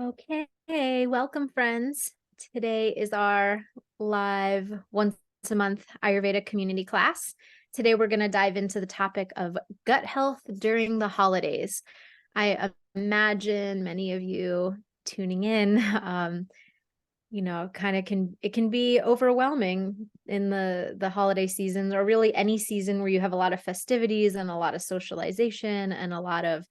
Okay, welcome friends. Today is our live once a month Ayurveda community class. Today we're going to dive into the topic of gut health during the holidays. I imagine many of you tuning in, it can be overwhelming in the holiday seasons, or really any season where you have a lot of festivities and a lot of socialization and a lot of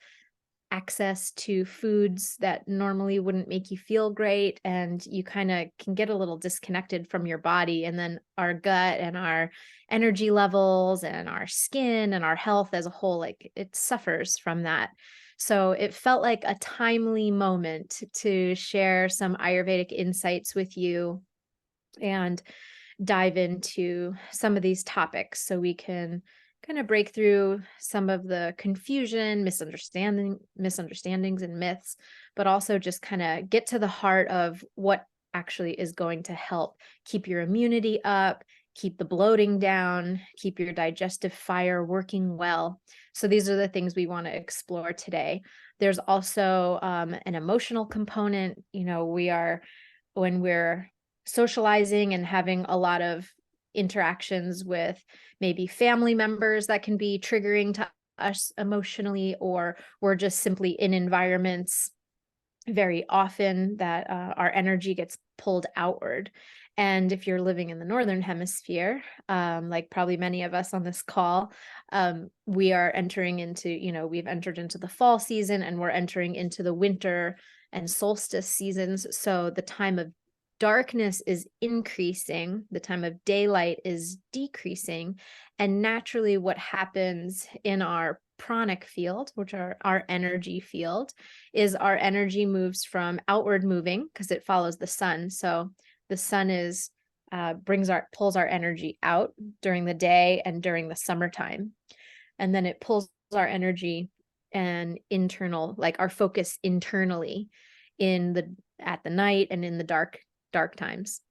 access to foods that normally wouldn't make you feel great, and you kind of can get a little disconnected from your body, and then our gut and our energy levels and our skin and our health as a whole, like, it suffers from that. So it felt like a timely moment to share some Ayurvedic insights with you and dive into some of these topics so we can kind of break through some of the confusion, misunderstandings and myths, but also just kind of get to the heart of what actually is going to help keep your immunity up, keep the bloating down, keep your digestive fire working well. So these are the things we want to explore today. There's also an emotional component. When we're socializing and having a lot of interactions with maybe family members, that can be triggering to us emotionally, or we're just simply in environments very often that our energy gets pulled outward. And if you're living in the Northern Hemisphere, like probably many of us on this call, we are entering into, we've entered into the fall season and we're entering into the winter and solstice seasons. So the time of darkness is increasing, the time of daylight is decreasing. And naturally, what happens in our pranic field, which are our energy field, is our energy moves from outward moving because it follows the sun. So the sun is pulls our energy out during the day and during the summertime, and then it pulls our energy and internal, like our focus internally, at the night and in the dark times.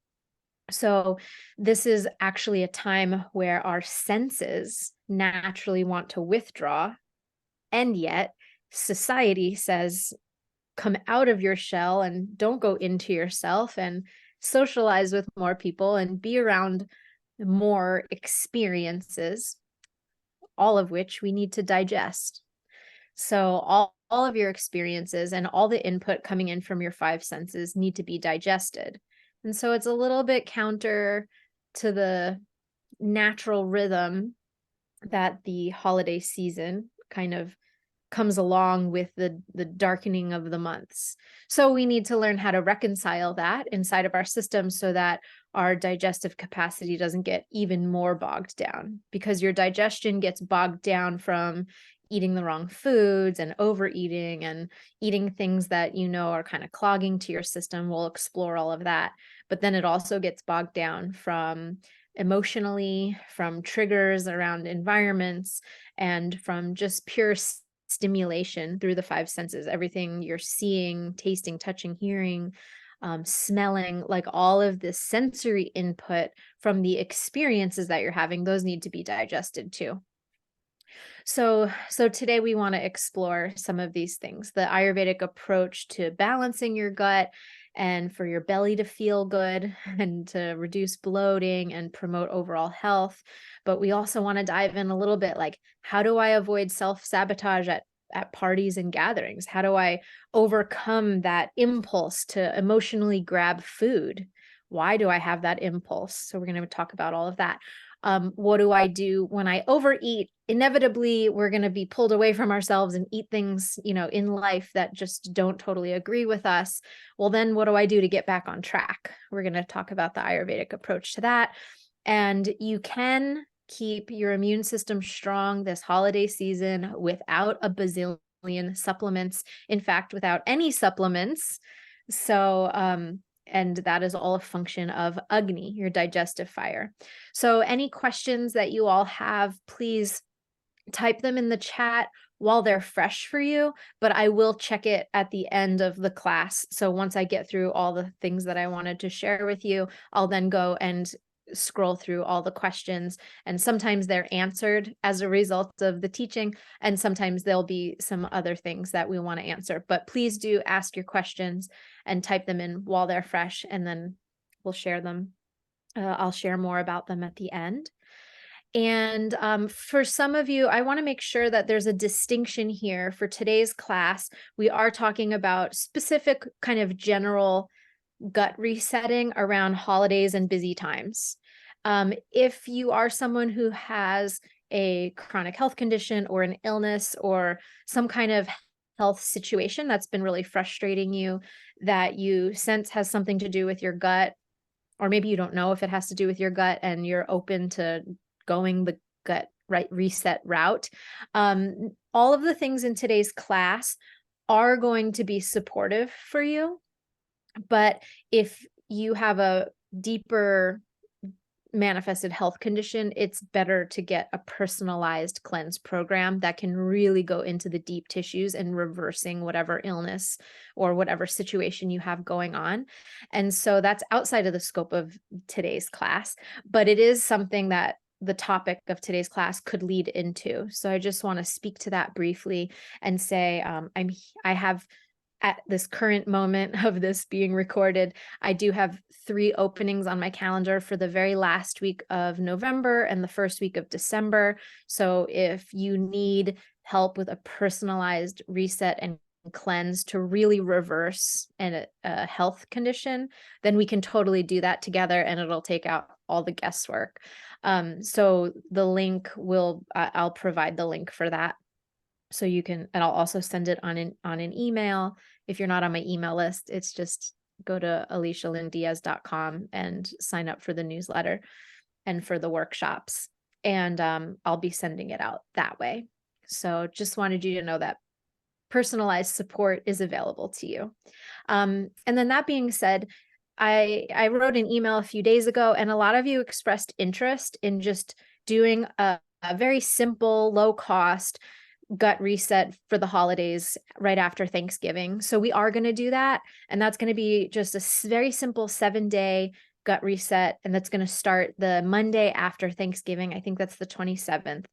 So this is actually a time where our senses naturally want to withdraw, and yet society says, come out of your shell and don't go into yourself and socialize with more people and be around more experiences, all of which we need to digest. So all of your experiences and all the input coming in from your five senses need to be digested. And so it's a little bit counter to the natural rhythm that the holiday season kind of comes along with the darkening of the months. So we need to learn how to reconcile that inside of our system so that our digestive capacity doesn't get even more bogged down, because your digestion gets bogged down from eating the wrong foods and overeating and eating things that are kind of clogging to your system. We'll explore all of that. But then it also gets bogged down from emotionally, from triggers around environments, and from just pure stimulation through the five senses, everything you're seeing, tasting, touching, hearing, smelling, like all of this sensory input from the experiences that you're having, those need to be digested too. So today we want to explore some of these things, the Ayurvedic approach to balancing your gut and for your belly to feel good and to reduce bloating and promote overall health. But we also want to dive in a little bit, like, how do I avoid self-sabotage at parties and gatherings? How do I overcome that impulse to emotionally grab food? Why do I have that impulse? So we're going to talk about all of that. What do I do when I overeat? Inevitably, we're going to be pulled away from ourselves and eat things, in life that just don't totally agree with us. Well, then what do I do to get back on track? We're going to talk about the Ayurvedic approach to that. And you can keep your immune system strong this holiday season without a bazillion supplements. In fact, without any supplements. So, and that is all a function of Agni, your digestive fire. So any questions that you all have, please type them in the chat while they're fresh for you, but I will check it at the end of the class. So once I get through all the things that I wanted to share with you, I'll then go and scroll through all the questions, and sometimes they're answered as a result of the teaching, and sometimes there'll be some other things that we want to answer. But please do ask your questions and type them in while they're fresh, and then we'll share them. I'll share more about them at the end. And for some of you, I want to make sure that there's a distinction here. For today's class, we are talking about specific kind of general gut resetting around holidays and busy times. If you are someone who has a chronic health condition or an illness or some kind of health situation that's been really frustrating you, that you sense has something to do with your gut, or maybe you don't know if it has to do with your gut and you're open to going the gut reset route, all of the things in today's class are going to be supportive for you. But if you have a deeper manifested health condition, it's better to get a personalized cleanse program that can really go into the deep tissues and reversing whatever illness or whatever situation you have going on. And so that's outside of the scope of today's class, but it is something that the topic of today's class could lead into. So I just want to speak to that briefly and say, I have, at this current moment of this being recorded, I do have 3 openings on my calendar for the very last week of November and the first week of December. So if you need help with a personalized reset and cleanse to really reverse a health condition, then we can totally do that together, and it'll take out all the guesswork. So the link I'll provide the link for that. So you can, and I'll also send it on an email. If you're not on my email list, it's just go to alicialyndiaz.com and sign up for the newsletter and for the workshops. And I'll be sending it out that way. So just wanted you to know that personalized support is available to you. And then that being said, I wrote an email a few days ago, and a lot of you expressed interest in just doing a very simple, low cost gut reset for the holidays right after Thanksgiving. So we are going to do that. And that's going to be just a very simple 7-day gut reset. And that's going to start the Monday after Thanksgiving. I think that's the 27th.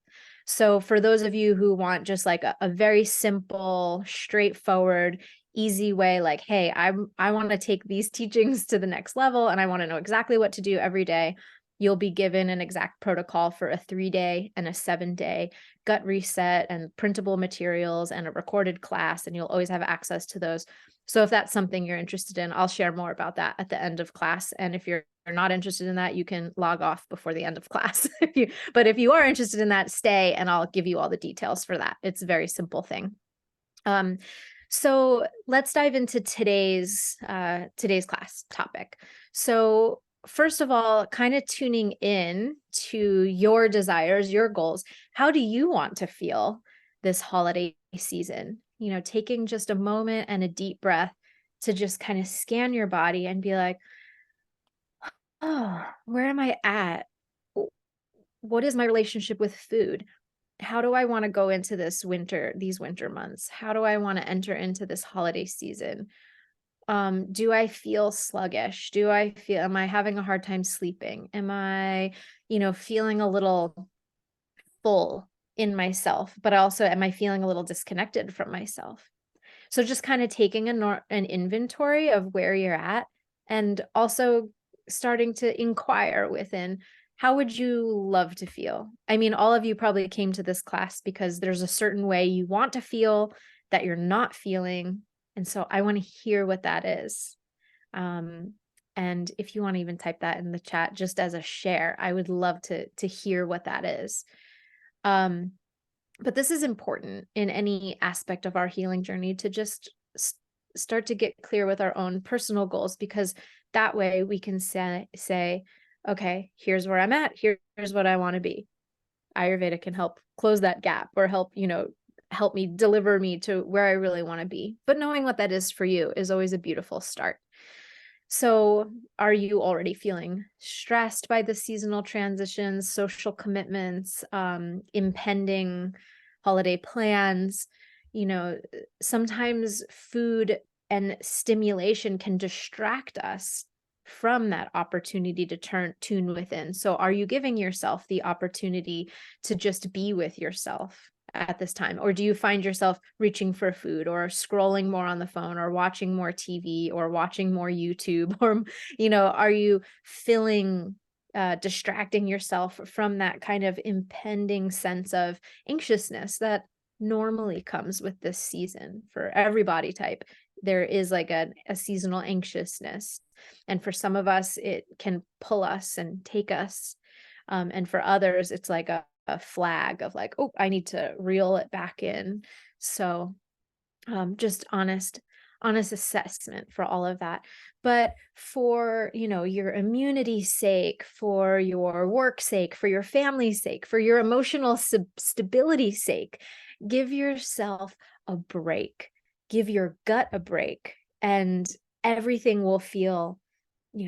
So for those of you who want just like a very simple, straightforward, easy way, like, hey, I want to take these teachings to the next level and I want to know exactly what to do every day, you'll be given an exact protocol for a 3-day and a 7-day gut reset and printable materials and a recorded class, and you'll always have access to those. So if that's something you're interested in, I'll share more about that at the end of class. And if you're not interested in that, you can log off before the end of class. But if you are interested in that, stay and I'll give you all the details for that. It's a very simple thing. So let's dive into today's class topic. So first of all, kind of tuning in to your desires, your goals. How do you want to feel this holiday season? You know, taking just a moment and a deep breath to just kind of scan your body and be like, oh, where am I at? What is my relationship with food? How do I want to go into these winter months? How do I want to enter into this holiday season? Do I feel sluggish? Am I having a hard time sleeping? Am I, feeling a little full in myself, but also am I feeling a little disconnected from myself? So just kind of taking an inventory of where you're at, and also starting to inquire within, how would you love to feel? I mean, all of you probably came to this class because there's a certain way you want to feel that you're not feeling. And so I want to hear what that is. And if you want to even type that in the chat, just as a share, I would love to hear what that is. But this is important in any aspect of our healing journey, to just start to get clear with our own personal goals, because that way we can say, okay, here's where I'm at. Here's what I want to be. Ayurveda can help close that gap, or help me deliver me to where I really want to be. But knowing what that is for you is always a beautiful start. So are you already feeling stressed by the seasonal transitions, social commitments, impending holiday plans? Sometimes food and stimulation can distract us from that opportunity to tune within. So are you giving yourself the opportunity to just be with yourself at this time? Or do you find yourself reaching for food or scrolling more on the phone or watching more TV or watching more YouTube? Or, are you distracting yourself from that kind of impending sense of anxiousness that normally comes with this season for every body type? There is like a seasonal anxiousness. And for some of us, it can pull us and take us. And for others, it's like a flag of like, oh, I need to reel it back in. So just honest assessment for all of that. But for, your immunity's sake, for your work's sake, for your family's sake, for your emotional stability's sake, give yourself a break. Give your gut a break, and everything will feel,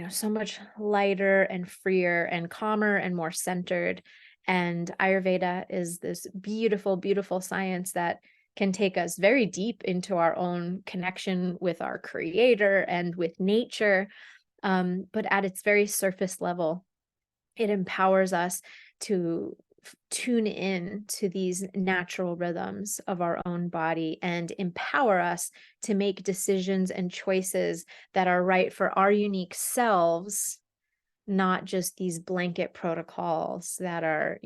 so much lighter and freer and calmer and more centered. And Ayurveda is this beautiful, beautiful science that can take us very deep into our own connection with our creator and with nature. But at its very surface level, it empowers us to tune in to these natural rhythms of our own body and empower us to make decisions and choices that are right for our unique selves, not just these blanket protocols that are,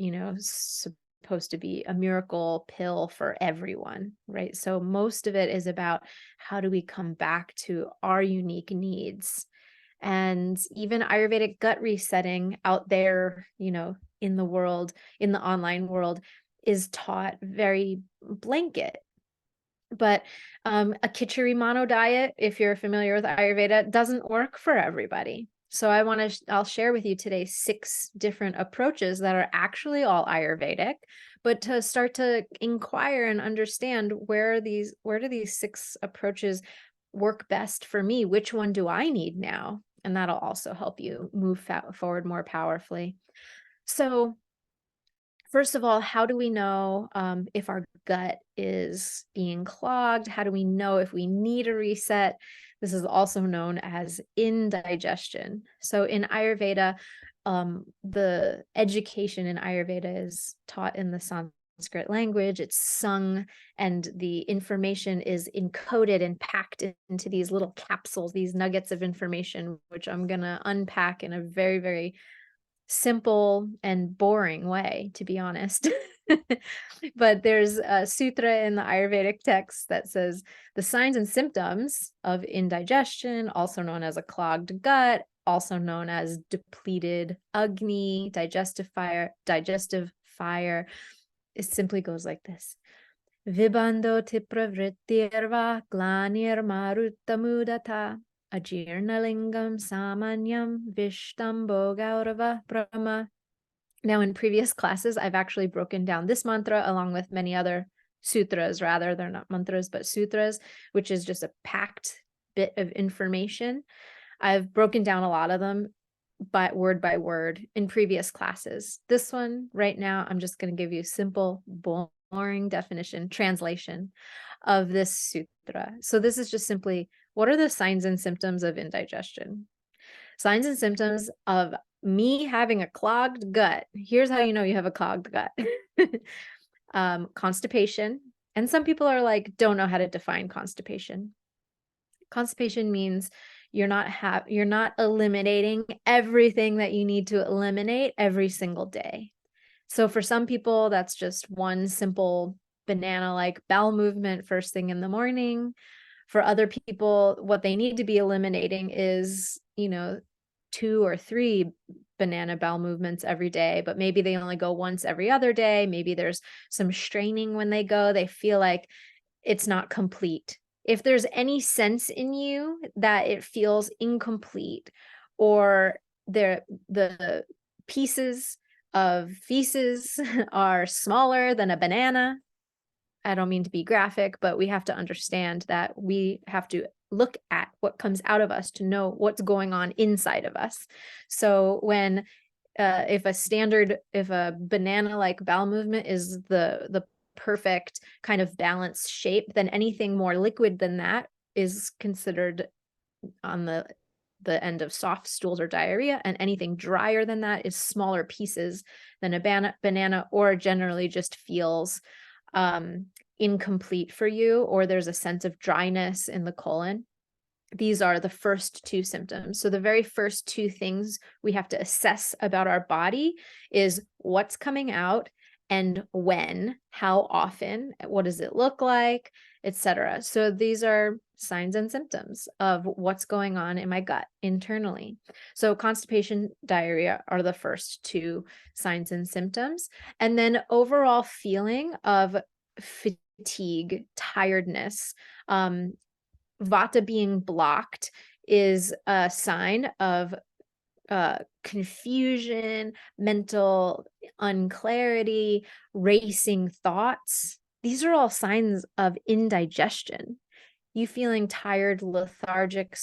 supposed to be a miracle pill for everyone, right? So most of it is about how do we come back to our unique needs. And even Ayurvedic gut resetting out there, in the world, in the online world, is taught very blanket. But a Khichdi mono diet, if you're familiar with Ayurveda, doesn't work for everybody. So I'll share with you today 6 different approaches that are actually all Ayurvedic, but to start to inquire and understand where do these 6 approaches work best for me? Which one do I need now? And that'll also help you move forward more powerfully. So first of all, how do we know if our gut is being clogged? How do we know if we need a reset? This is also known as indigestion. So in Ayurveda, the education in Ayurveda is taught in the Sanskrit language. It's sung, and the information is encoded and packed into these little capsules, these nuggets of information, which I'm going to unpack in a very, very simple and boring way, to be honest. But there's a sutra in the Ayurvedic text that says the signs and symptoms of indigestion, also known as a clogged gut, also known as depleted Agni, digestive fire. It simply goes like this. Vibando tipravrittirva glanir maruttamudata ajirnalingam samanyam vishtambo gaurava brahma. Now, in previous classes, I've actually broken down this mantra along with many other sutras, rather. They're not mantras, but sutras, which is just a packed bit of information. I've broken down a lot of them by word in previous classes. This one right now, I'm just going to give you simple, boring translation of this sutra. So this is just simply, what are the signs and symptoms of indigestion? Signs and symptoms of me having a clogged gut. Here's how you know you have a clogged gut. Constipation. And some people are like, don't know how to define constipation. Constipation means you're not eliminating everything that you need to eliminate every single day. So for some people, that's just one simple banana-like bowel movement first thing in the morning. For other people, what they need to be eliminating is, 2 or 3 banana bowel movements every day, but maybe they only go once every other day. Maybe there's some straining when they go. They feel like it's not complete. If there's any sense in you that it feels incomplete, or the pieces of feces are smaller than a banana, I don't mean to be graphic, but we have to understand that we have to look at what comes out of us to know what's going on inside of us. So when if a banana-like bowel movement is the perfect kind of balanced shape, then anything more liquid than that is considered on the the end of soft stools or diarrhea, and anything drier than that is smaller pieces than a banana, or generally just feels incomplete for you, or there's a sense of dryness in the colon. These are the first two symptoms. So the very first two things we have to assess about our body is what's coming out and when, how often, what does it look like, etc. So these are signs and symptoms of what's going on in my gut internally. So constipation, diarrhea are the first two signs and symptoms. And then overall feeling of fatigue, tiredness, Vata being blocked is a sign of confusion, mental unclarity, racing thoughts. These are all signs of indigestion. You feeling tired, lethargic,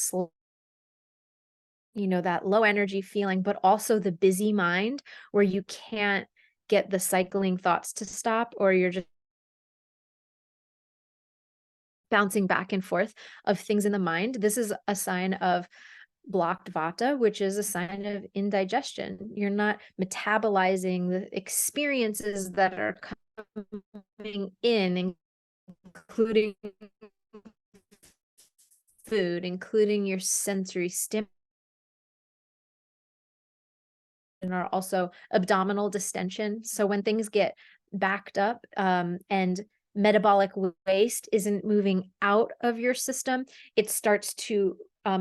that low energy feeling, but also the busy mind where you can't get the cycling thoughts to stop, or you're just bouncing back and forth of things in the mind. This is a sign of blocked vata, which is a sign of indigestion. You're not metabolizing the experiences that are coming in, including food, including your sensory stimuli, and are also abdominal distension. So when things get backed up and metabolic waste isn't moving out of your system, it starts to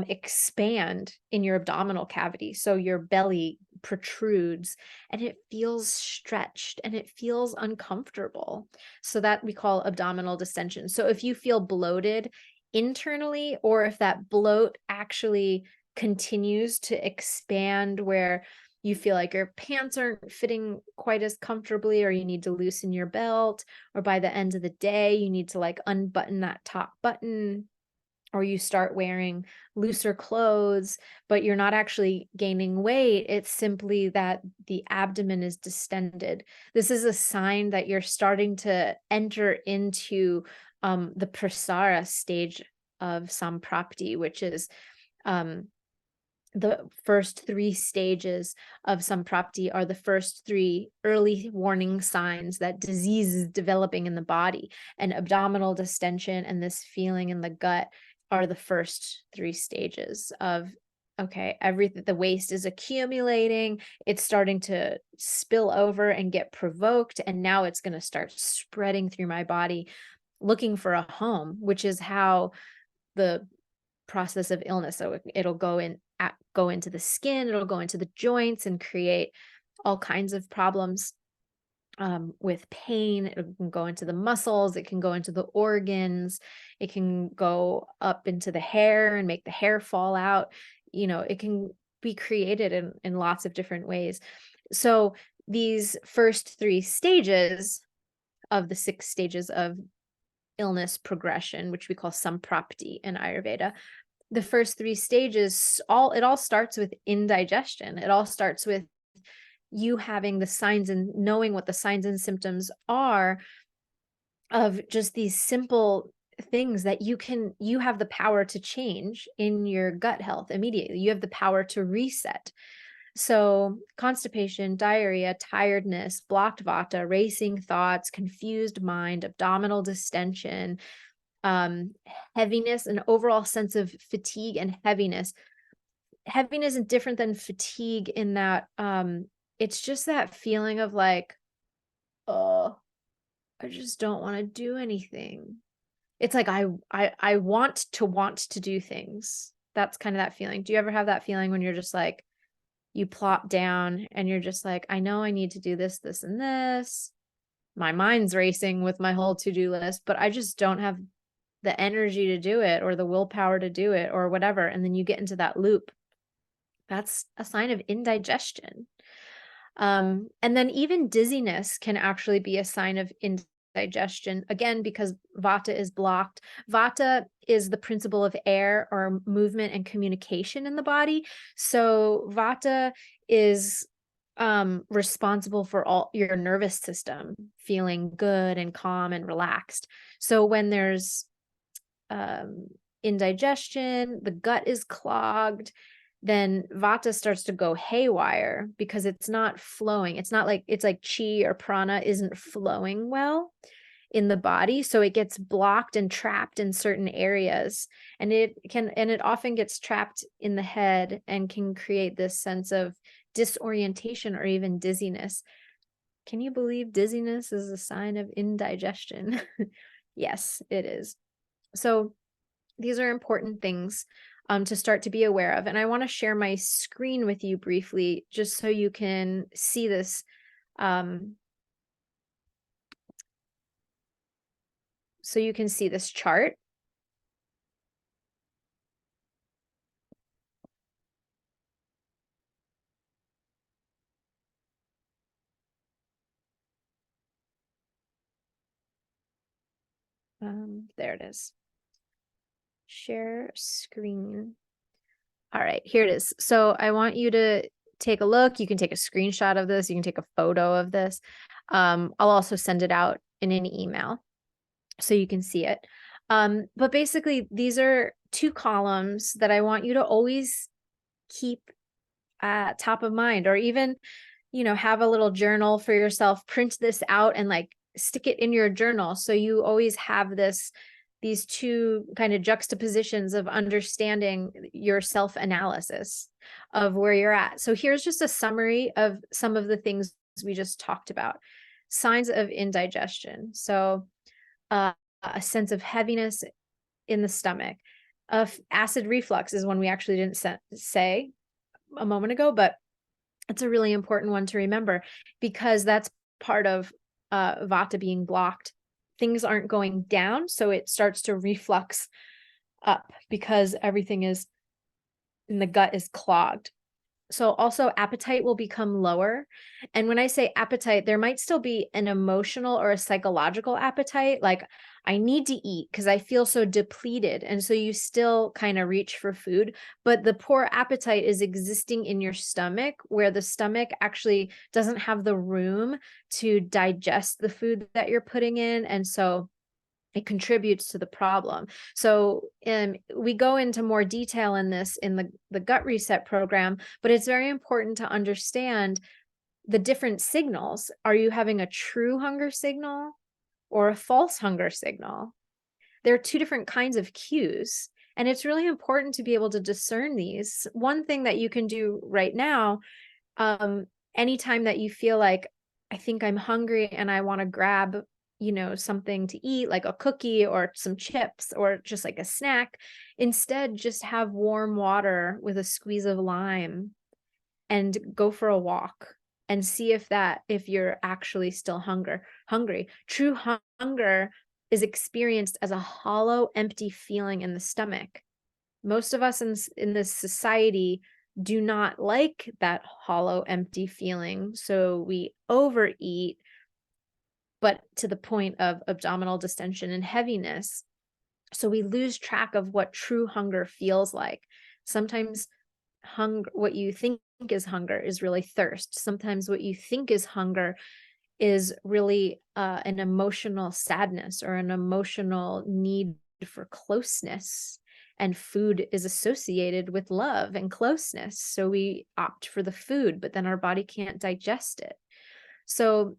expand in your abdominal cavity. So your belly protrudes and it feels stretched and it feels uncomfortable. So that we call abdominal distension. So if you feel bloated internally, or if that bloat actually continues to expand where you feel like your pants aren't fitting quite as comfortably, or you need to loosen your belt, or by the end of the day, you need to like unbutton that top button, or you start wearing looser clothes, but you're not actually gaining weight. It's simply that the abdomen is distended. This is a sign that you're starting to enter into the prasara stage of samprapti, which is the first three stages of samprapti are the first three early warning signs that disease is developing in the body, and abdominal distension and this feeling in the gut are the first three stages of, okay, everything, the waste is accumulating, it's starting to spill over and get provoked, and now it's going to start spreading through my body looking for a home, which is how the process of illness. So it'll go into the skin, it'll go into the joints and create all kinds of problems with pain. It can go into the muscles, it can go into the organs, it can go up into the hair and make the hair fall out. It can be created in lots of different ways. So these first three stages of the 6 stages of illness progression, which we call samprapti in Ayurveda, the first 3 stages, it all starts with indigestion. It all starts with you having the signs and knowing what the signs and symptoms are of just these simple things that you have the power to change in your gut health immediately. You have the power to reset. So constipation, diarrhea, tiredness, blocked vata, racing thoughts, confused mind, abdominal distension, heaviness, an overall sense of fatigue and heaviness. Heaviness is different than fatigue in that it's just that feeling of like, oh, I just don't want to do anything. It's like I want to do things. That's kind of that feeling. Do you ever have that feeling when you're just like, you plop down and you're just like, I know I need to do this, this, and this. My mind's racing with my whole to-do list, but I just don't have the energy to do it, or the willpower to do it, or whatever. And then you get into that loop. That's a sign of indigestion. And then even dizziness can actually be a sign of indigestion, again, because vata is blocked. Vata is the principle of air or movement and communication in the body. So vata is responsible for all your nervous system feeling good and calm and relaxed. So when there's indigestion, the gut is clogged, then vata starts to go haywire because it's not flowing. It's like chi or prana isn't flowing well in the body. So it gets blocked and trapped in certain areas. And it often gets trapped in the head and can create this sense of disorientation or even dizziness. Can you believe dizziness is a sign of indigestion? Yes, it is. So these are important things to start to be aware of. And I want to share my screen with you briefly, just so you can see this. So you can see this chart. There it is. Share screen. All right, here it is. So I want you to take a look. You can take a screenshot of this. You can take a photo of this. I'll also send it out in an email so you can see it. But basically, these are two columns that I want you to always keep at top of mind, or even, have a little journal for yourself, print this out and like stick it in your journal. So you always have these two kind of juxtapositions of understanding your self-analysis of where you're at. So here's just a summary of some of the things we just talked about. Signs of indigestion. So a sense of heaviness in the stomach. Acid reflux is one we actually didn't say a moment ago, but it's a really important one to remember because that's part of vata being blocked. Things aren't going down, so it starts to reflux up because everything is in the gut is clogged. So also appetite will become lower. And when I say appetite, there might still be an emotional or a psychological appetite. Like I need to eat because I feel so depleted. And so you still kind of reach for food, but the poor appetite is existing in your stomach, where the stomach actually doesn't have the room to digest the food that you're putting in. And so it contributes to the problem. So we go into more detail in this in the gut reset program, but it's very important to understand the different signals. Are you having a true hunger signal or a false hunger signal? There are two different kinds of cues, and it's really important to be able to discern these. One thing that you can do right now, anytime that you feel like, I think I'm hungry and I want to grab something to eat, like a cookie or some chips or just like a snack, instead just have warm water with a squeeze of lime and go for a walk and see if you're actually still hungry. True hunger is experienced as a hollow, empty feeling in the stomach. Most of us in this society do not like that hollow, empty feeling, so we overeat, but to the point of abdominal distension and heaviness. So we lose track of what true hunger feels like. Sometimes what you think is hunger is really thirst. Sometimes what you think is hunger is really an emotional sadness or an emotional need for closeness. And food is associated with love and closeness. So we opt for the food, but then our body can't digest it. So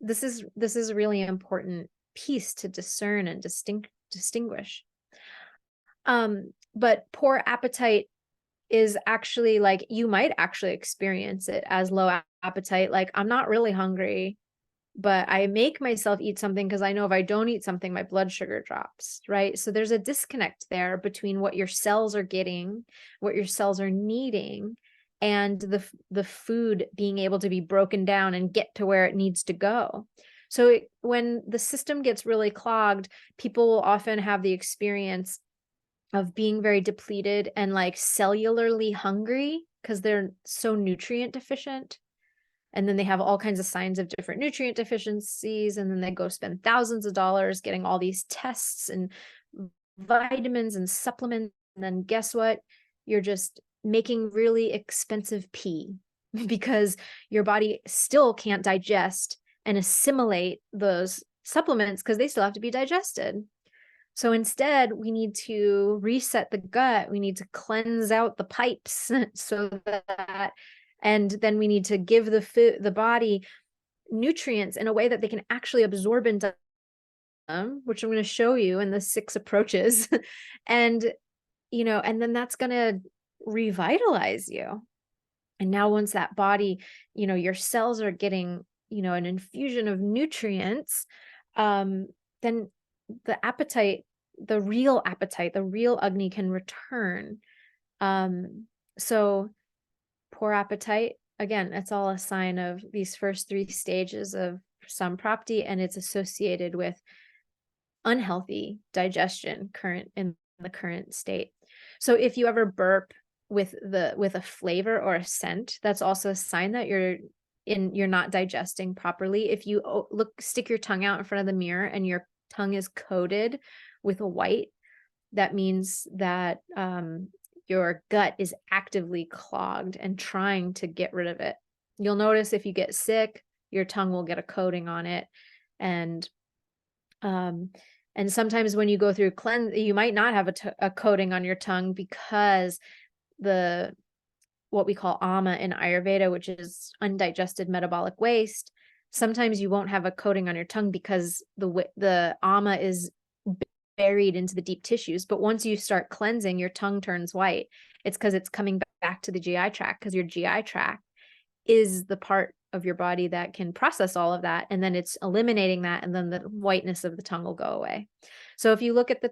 this is a really important piece to discern and distinguish. But poor appetite is actually, like, you might actually experience it as low appetite. Like, I'm not really hungry, but I make myself eat something because I know if I don't eat something, my blood sugar drops, right? So there's a disconnect there between what your cells are getting, what your cells are needing, and the food being able to be broken down and get to where it needs to go. So when the system gets really clogged, people will often have the experience of being very depleted and like cellularly hungry because they're so nutrient deficient. And then they have all kinds of signs of different nutrient deficiencies. And then they go spend thousands of dollars getting all these tests and vitamins and supplements. And then guess what? You're just making really expensive pee because your body still can't digest and assimilate those supplements because they still have to be digested. So instead, we need to reset the gut. We need to cleanse out the pipes so that, and then we need to give the body nutrients in a way that they can actually absorb into them, which I'm going to show you in the 6 approaches. And, and then that's going to revitalize you. And now once that body, your cells are getting, an infusion of nutrients, then the appetite, the real appetite, the real Agni can return. So poor appetite, again, it's all a sign of these first 3 stages of samprapti, and it's associated with unhealthy digestion in the current state. So if you ever burp with a flavor or a scent, that's also a sign that you're not digesting properly. If you stick your tongue out in front of the mirror and your tongue is coated with a white, that means that your gut is actively clogged and trying to get rid of it. You'll notice if you get sick, your tongue will get a coating on it. And sometimes when you go through cleanse, you might not have a coating on your tongue because what we call ama in Ayurveda, which is undigested metabolic waste. Sometimes you won't have a coating on your tongue because the ama is buried into the deep tissues. But once you start cleansing, your tongue turns white. It's because it's coming back to the GI tract, because your GI tract is the part of your body that can process all of that. And then it's eliminating that. And then the whiteness of the tongue will go away. So if you look at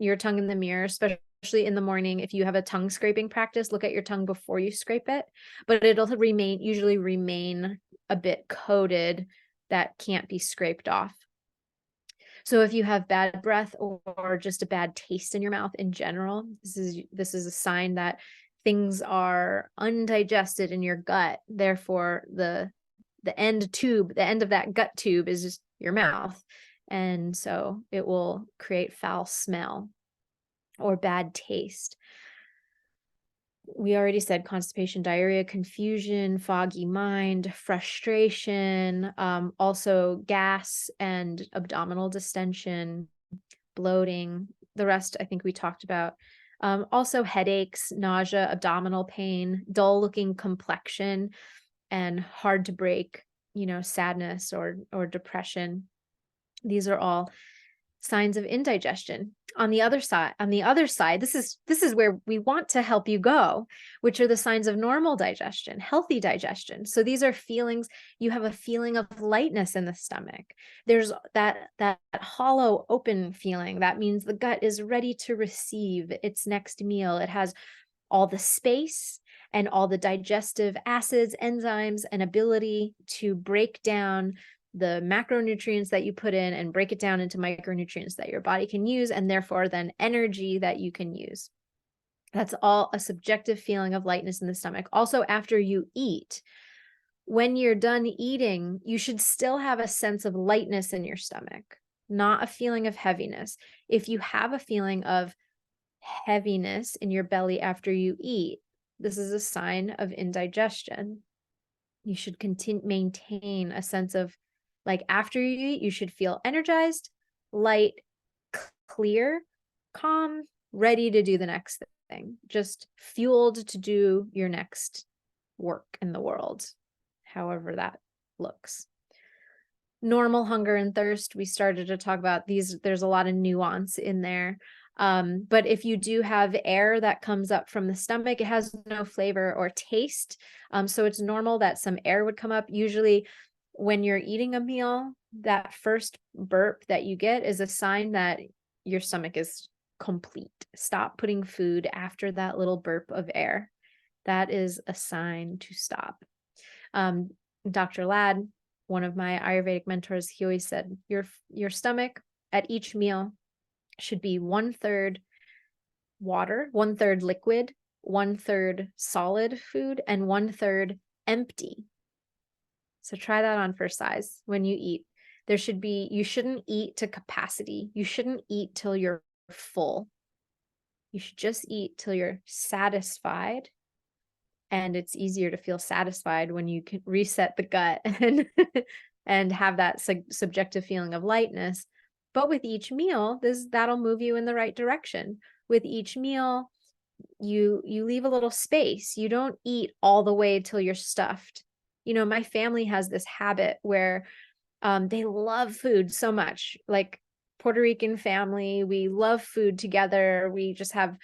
your tongue in the mirror, especially in the morning, if you have a tongue scraping practice, look at your tongue before you scrape it, but it'll usually remain a bit coated that can't be scraped off. So if you have bad breath or just a bad taste in your mouth in general, this is a sign that things are undigested in your gut. Therefore, the end of that gut tube is just your mouth. And so it will create foul smell or bad taste. We already said constipation, diarrhea, confusion, foggy mind, frustration, also gas and abdominal distension, bloating. The rest I think we talked about. Also headaches, nausea, abdominal pain, dull looking complexion, and hard to break, sadness or depression. These are all signs of indigestion. On the other side, this is where we want to help you go, which are the signs of normal digestion, healthy digestion. So these are feelings. You have a feeling of lightness in the stomach. There's that hollow, open feeling. That means the gut is ready to receive its next meal. It has all the space and all the digestive acids, enzymes, and ability to break down the macronutrients that you put in and break it down into micronutrients that your body can use, and therefore then energy that you can use. That's all a subjective feeling of lightness in the stomach. Also, after you eat, when you're done eating, you should still have a sense of lightness in your stomach, not a feeling of heaviness. If you have a feeling of heaviness in your belly after you eat, this is a sign of indigestion. You should maintain a sense of, like, after you eat, you should feel energized, light, clear, calm, ready to do the next thing, just fueled to do your next work in the world, however that looks. Normal hunger and thirst, we started to talk about these. There's a lot of nuance in there. But if you do have air that comes up from the stomach, it has no flavor or taste. So it's normal that some air would come up. Usually when you're eating a meal, that first burp that you get is a sign that your stomach is complete. Stop putting food after that little burp of air. That is a sign to stop. Dr. Ladd, one of my Ayurvedic mentors, he always said, your stomach at each meal should be 1/3 water, 1/3 liquid, 1/3 solid food, and 1/3 empty. So try that on for size when you eat. You shouldn't eat to capacity. You shouldn't eat till you're full. You should just eat till you're satisfied. And it's easier to feel satisfied when you can reset the gut and have that subjective feeling of lightness. But with each meal, that'll move you in the right direction. With each meal, you leave a little space. You don't eat all the way till you're stuffed. My family has this habit where they love food so much. Like Puerto Rican family, we love food together. We just have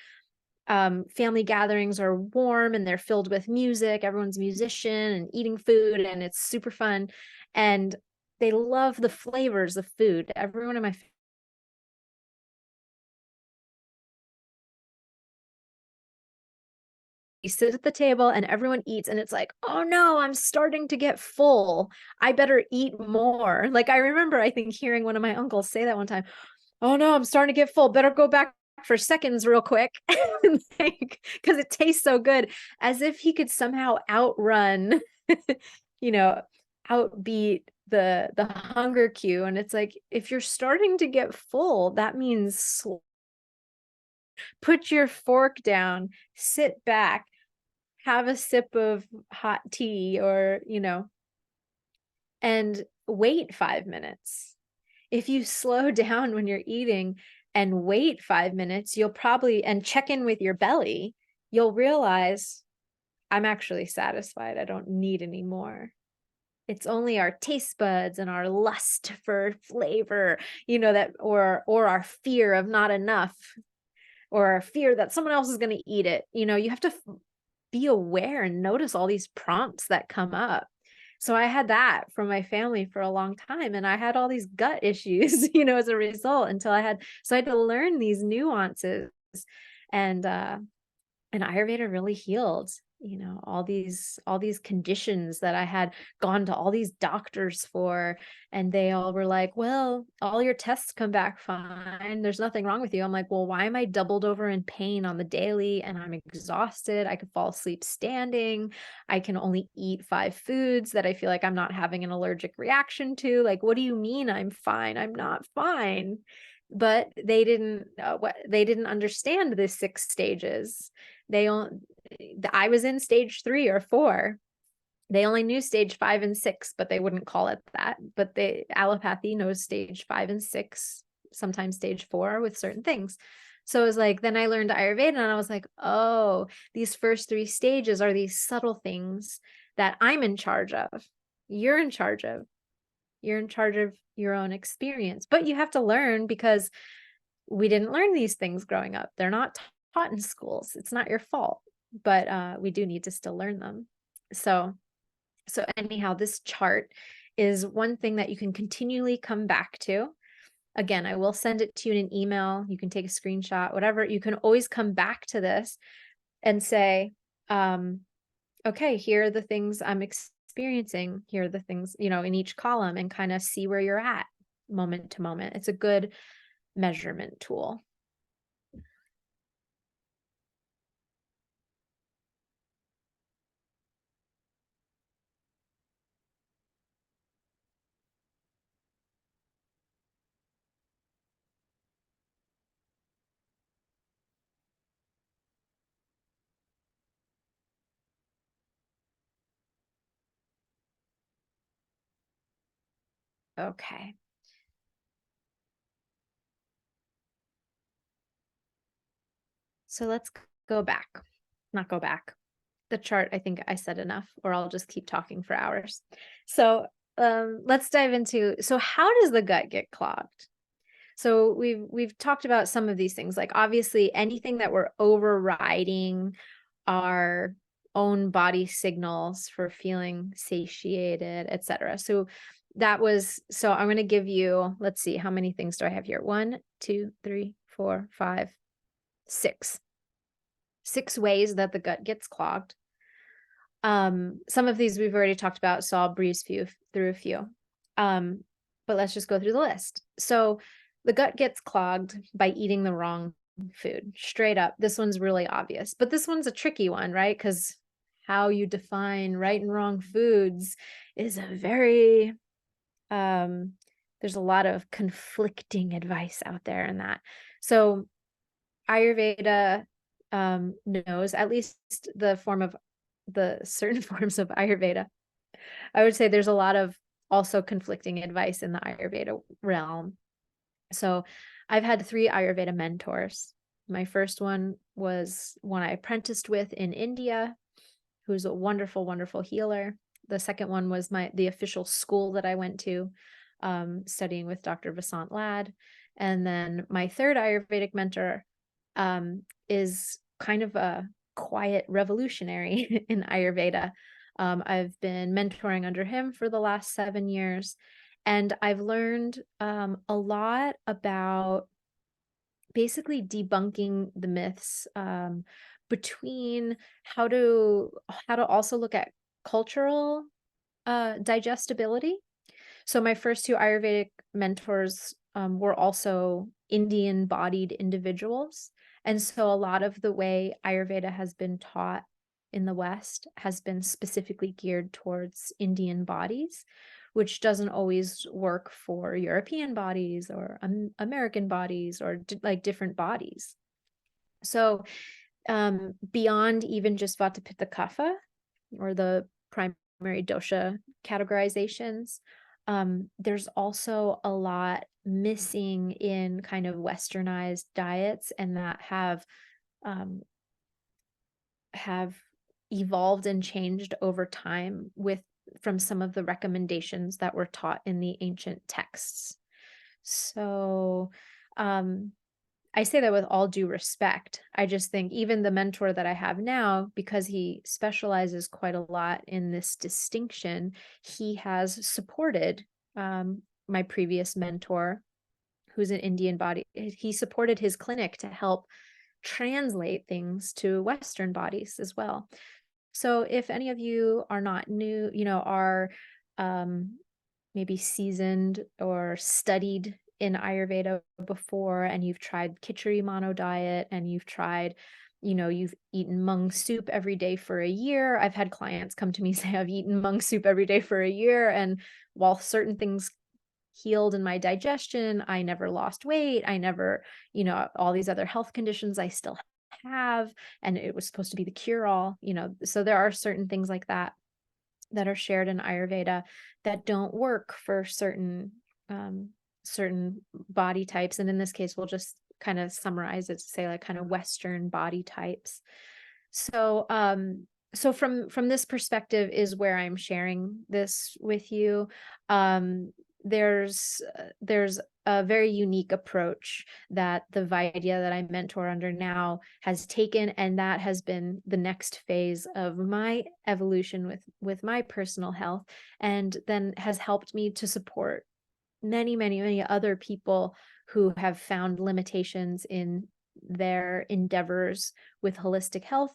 family gatherings are warm and they're filled with music. Everyone's a musician and eating food, and it's super fun. And they love the flavors of food. Everyone in my you sit at the table and everyone eats, and it's like, oh no, I'm starting to get full. I better eat more. Like I remember, I think, hearing one of my uncles say that one time, oh no, I'm starting to get full. Better go back for seconds real quick. Like, because it tastes so good, as if he could somehow outrun, you know, outbeat the hunger cue. And it's like, if you're starting to get full, that means put your fork down, sit back, have a sip of hot tea, or, and wait 5 minutes. If you slow down when you're eating and wait 5 minutes, and check in with your belly, you'll realize, I'm actually satisfied. I don't need any more. It's only our taste buds and our lust for flavor, or our fear of not enough, or our fear that someone else is going to eat it. You have to be aware and notice all these prompts that come up. So I had that from my family for a long time, and I had all these gut issues, as a result, so I had to learn these nuances. And Ayurveda really healed, all these conditions that I had gone to all these doctors for, and they all were like, well, all your tests come back fine. There's nothing wrong with you. I'm like, well, why am I doubled over in pain on the daily, and I'm exhausted? I could fall asleep standing. I can only eat 5 foods that I feel like I'm not having an allergic reaction to. Like, what do you mean I'm fine? I'm not fine. But they didn't understand the 6 stages. I was in stage 3 or 4. They only knew stage 5 and 6, but they wouldn't call it that. But allopathy knows stage 5 and 6, sometimes stage 4 with certain things. So it was like, then I learned Ayurveda, and I was like, oh, these first 3 stages are these subtle things that I'm in charge of. You're in charge of. You're in charge of your own experience. But you have to learn, because we didn't learn these things growing up. They're not taught in schools. It's not your fault, but we do need to still learn them. So anyhow, this chart is one thing that you can continually come back to. Again, I will send it to you in an email. You can take a screenshot, whatever. You can always come back to this and say, okay, here are the things I'm experiencing. Here are the things, in each column, and kind of see where you're at moment to moment. It's a good measurement tool. Okay. So let's go back. Not go back. The chart, I think I said enough, or I'll just keep talking for hours. So let's dive into, so how does the gut get clogged? So we've talked about some of these things, like obviously anything that we're overriding our own body signals for feeling satiated, etc. So I'm going to give you, let's see, how many things do I have here? 1, 2, 3, 4, 5, 6. 6 ways that the gut gets clogged. Some of these we've already talked about, so I'll breeze through a few. But let's just go through the list. So the gut gets clogged by eating the wrong food. Straight up. This one's really obvious, but this one's a tricky one, right? Because how you define right and wrong foods is a very, there's a lot of conflicting advice out there in that. So Ayurveda knows, at least the certain forms of Ayurveda, I would say there's a lot of also conflicting advice in the Ayurveda realm. So I've had 3 Ayurveda mentors. My first one was one I apprenticed with in India, who's a wonderful, wonderful healer. The second one was the official school that I went to, studying with Dr. Vasant Lad. And then my third Ayurvedic mentor is kind of a quiet revolutionary in Ayurveda. I've been mentoring under him for the last 7 years, and I've learned a lot about basically debunking the myths, between how to also look at cultural digestibility. So my first 2 Ayurvedic mentors were also Indian-bodied individuals. And so a lot of the way Ayurveda has been taught in the West has been specifically geared towards Indian bodies, which doesn't always work for European bodies or American bodies or like different bodies. So beyond even just Vata Pitta Kapha or the primary dosha categorizations, there's also a lot missing in kind of westernized diets, and that have evolved and changed over time from some of the recommendations that were taught in the ancient texts. So I say that with all due respect. I just think even the mentor that I have now, because he specializes quite a lot in this distinction, he has supported my previous mentor, who's an Indian body. He supported his clinic to help translate things to Western bodies as well. So if any of you are not new, are maybe seasoned or studied in Ayurveda before, and you've tried khichdi mono diet, and you've tried, you've eaten mung soup every day for a year. I've had clients come to me say, I've eaten mung soup every day for a year, and while certain things healed in my digestion, I never lost weight. I never, all these other health conditions I still have, and it was supposed to be the cure all, so there are certain things like that that are shared in Ayurveda that don't work for certain body types. And in this case, we'll just kind of summarize it to say like kind of Western body types. So so from this perspective is where I'm sharing this with you. There's a very unique approach that the Vaidya that I mentor under now has taken, and that has been the next phase of my evolution with my personal health, and then has helped me to support many, many, many other people who have found limitations in their endeavors with holistic health,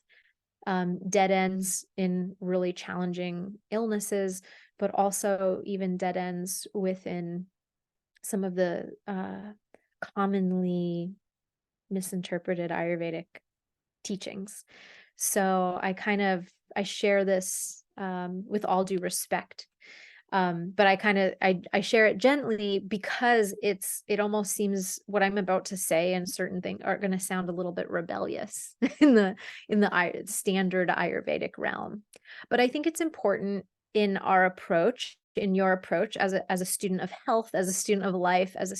dead ends in really challenging illnesses, but also even dead ends within some of the commonly misinterpreted Ayurvedic teachings. So I share this with all due respect. But I share it gently because it almost seems what I'm about to say and certain things are going to sound a little bit rebellious in the standard Ayurvedic realm. But I think it's important in our approach, in your approach as a student of health, as a student of life, as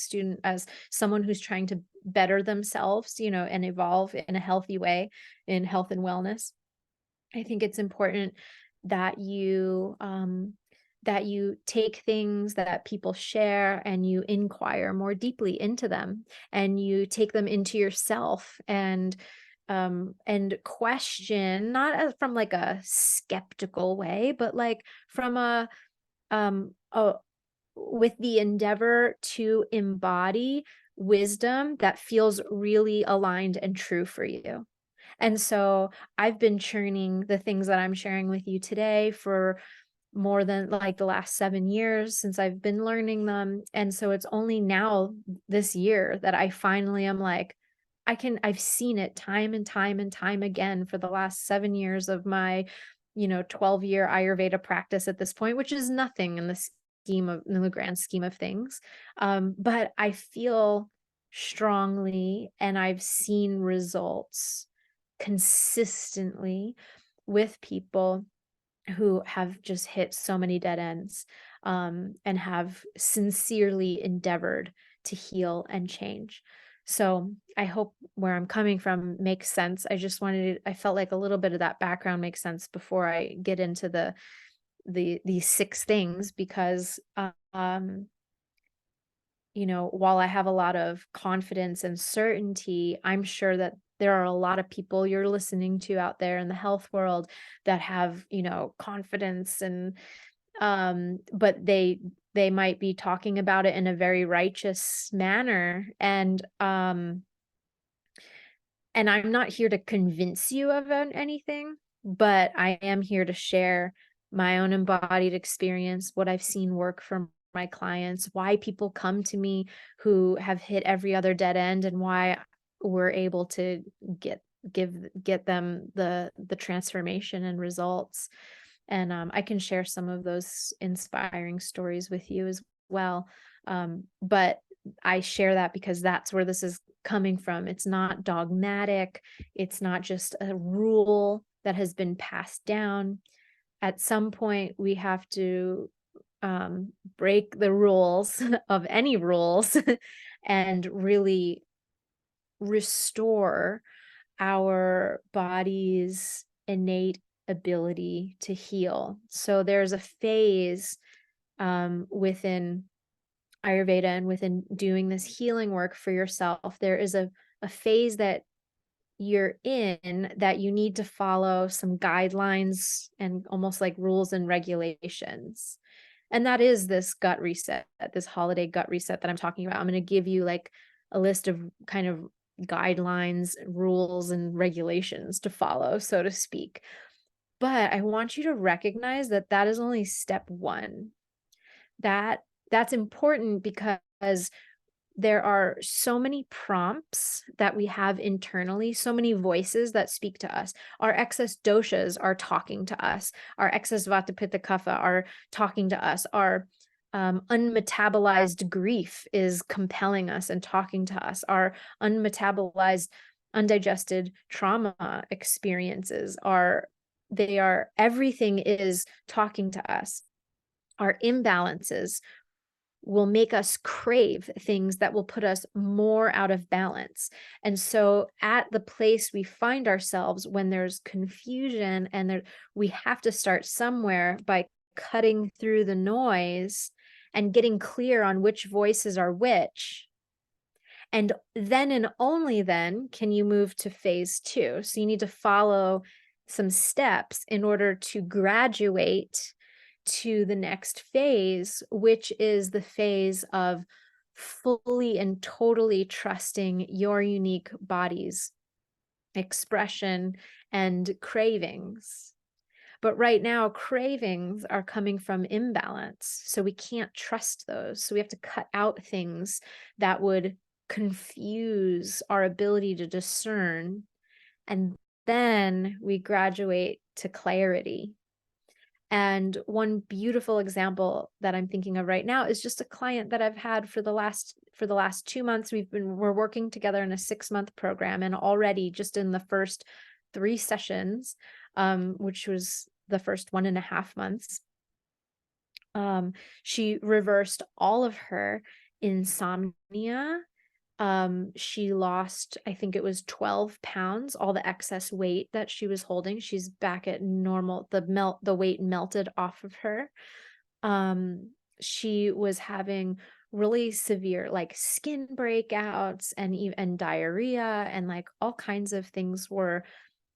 someone who's trying to better themselves, and evolve in a healthy way in health and wellness. I think it's important that you take things that people share and you inquire more deeply into them, and you take them into yourself and question, not as from like a skeptical way, but like from a with the endeavor to embody wisdom that feels really aligned and true for you. And so I've been churning the things that I'm sharing with you today for more than like the last 7 years since I've been learning them. And so it's only now this year that I finally am like, I've seen it time and time and time again for the last 7 years of my, 12-year Ayurveda practice at this point, which is nothing in the grand scheme of things. But I feel strongly, and I've seen results consistently with people who have just hit so many dead ends, and have sincerely endeavored to heal and change. So I hope where I'm coming from makes sense. I felt like a little bit of that background makes sense before I get into these 6 things, because while I have a lot of confidence and certainty, I'm sure that there are a lot of people you're listening to out there in the health world that have, confidence, and but they might be talking about it in a very righteous manner, and I'm not here to convince you of anything, but I am here to share my own embodied experience, what I've seen work for my clients, why people come to me who have hit every other dead end, and why we're able to get them the transformation and results. And I can share some of those inspiring stories with you as well. But I share that because that's where this is coming from. It's not dogmatic. It's not just a rule that has been passed down. At some point, we have to break the rules of any rules and really restore our body's innate ability to heal. So there's a phase within Ayurveda and within doing this healing work for yourself. There is a phase that you're in that you need to follow some guidelines and almost like rules and regulations. And that is this gut reset, this holiday gut reset that I'm talking about. I'm going to give you like a list of kind of guidelines, rules, and regulations to follow, so to speak. But I want you to recognize that that is only step 1. That's important because there are so many prompts that we have internally, so many voices that speak to us. Our excess doshas are talking to us. Our excess vata pitta kapha are talking to us. Our unmetabolized grief is compelling us and talking to us. Our unmetabolized, undigested trauma experiences everything is talking to us. Our imbalances will make us crave things that will put us more out of balance. And so at the place we find ourselves when there's confusion, and we have to start somewhere by cutting through the noise and getting clear on which voices are which. And then and only then can you move to phase 2. So you need to follow some steps in order to graduate to the next phase, which is the phase of fully and totally trusting your unique body's expression and cravings. But right now, cravings are coming from imbalance. So we can't trust those. So we have to cut out things that would confuse our ability to discern. And then we graduate to clarity. And one beautiful example that I'm thinking of right now is just a client that I've had for the last 2 months. We're working together in a 6-month program, and already just in the first 3 sessions, which was the first 1.5 months, she reversed all of her insomnia. She lost, I think it was 12 pounds, all the excess weight that she was holding. She's back at normal. The weight melted off of her. She was having really severe like skin breakouts and diarrhea, and like all kinds of things were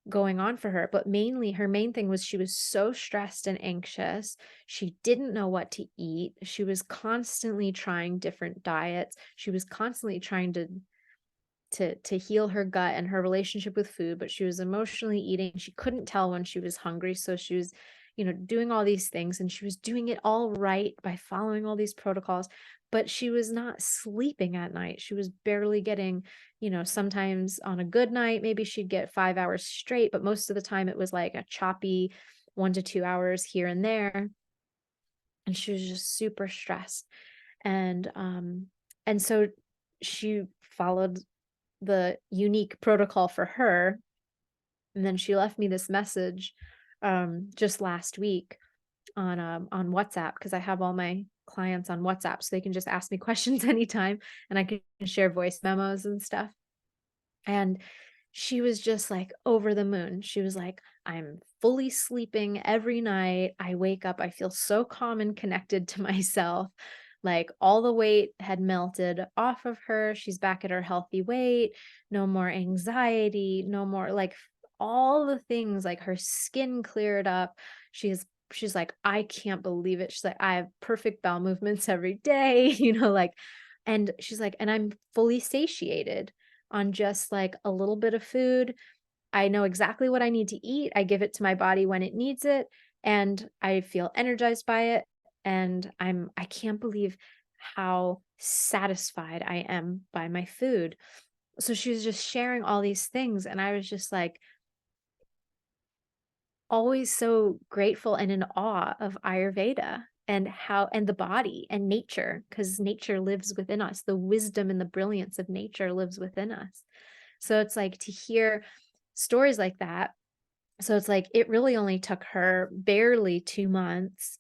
going on for her. But mainly her main thing was she was so stressed and anxious. She didn't know what to eat. She was constantly trying different diets. She was constantly trying to heal her gut and her relationship with food, but she was emotionally eating. She couldn't tell when she was hungry. So she was, doing all these things, and she was doing it all right by following all these protocols, but she was not sleeping at night. She was barely getting, sometimes on a good night, maybe she'd get 5 hours straight, but most of the time it was like a choppy 1 to 2 hours here and there. And she was just super stressed. And so she followed the unique protocol for her. And then she left me this message just last week on WhatsApp, because I have all my clients on WhatsApp, so they can just ask me questions anytime, and I can share voice memos and stuff. And she was just like over the moon. She was like, I'm fully sleeping every night. I wake up, I feel so calm and connected to myself. Like all the weight had melted off of her. She's back at her healthy weight. No more anxiety, no more like all the things, like her skin cleared up. She's like, I can't believe it. She's like, I have perfect bowel movements every day, like, and she's like, and I'm fully satiated on just like a little bit of food. I know exactly what I need to eat. I give it to my body when it needs it, and I feel energized by it. And I can't believe how satisfied I am by my food. So she was just sharing all these things, and I was just like always so grateful and in awe of Ayurveda and the body and nature, because nature lives within us. The wisdom and the brilliance of nature lives within us. So it's like to hear stories like that. So it's like it really only took her barely 2 months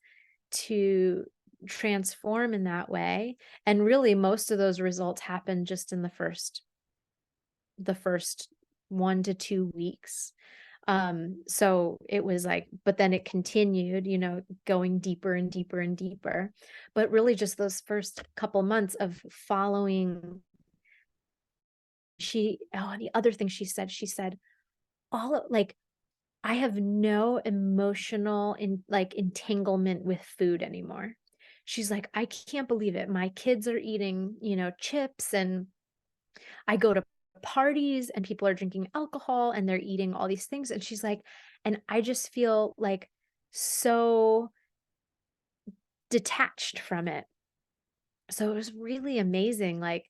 to transform in that way. And really most of those results happened just in the first 1 to 2 weeks. So it was like, but then it continued, going deeper and deeper and deeper. But really just those first couple months of following, the other thing she said, like, I have no emotional entanglement with food anymore. She's like, I can't believe it. My kids are eating, chips, and I go to parties and people are drinking alcohol and they're eating all these things. And she's like, and I just feel like so detached from it. So it was really amazing, like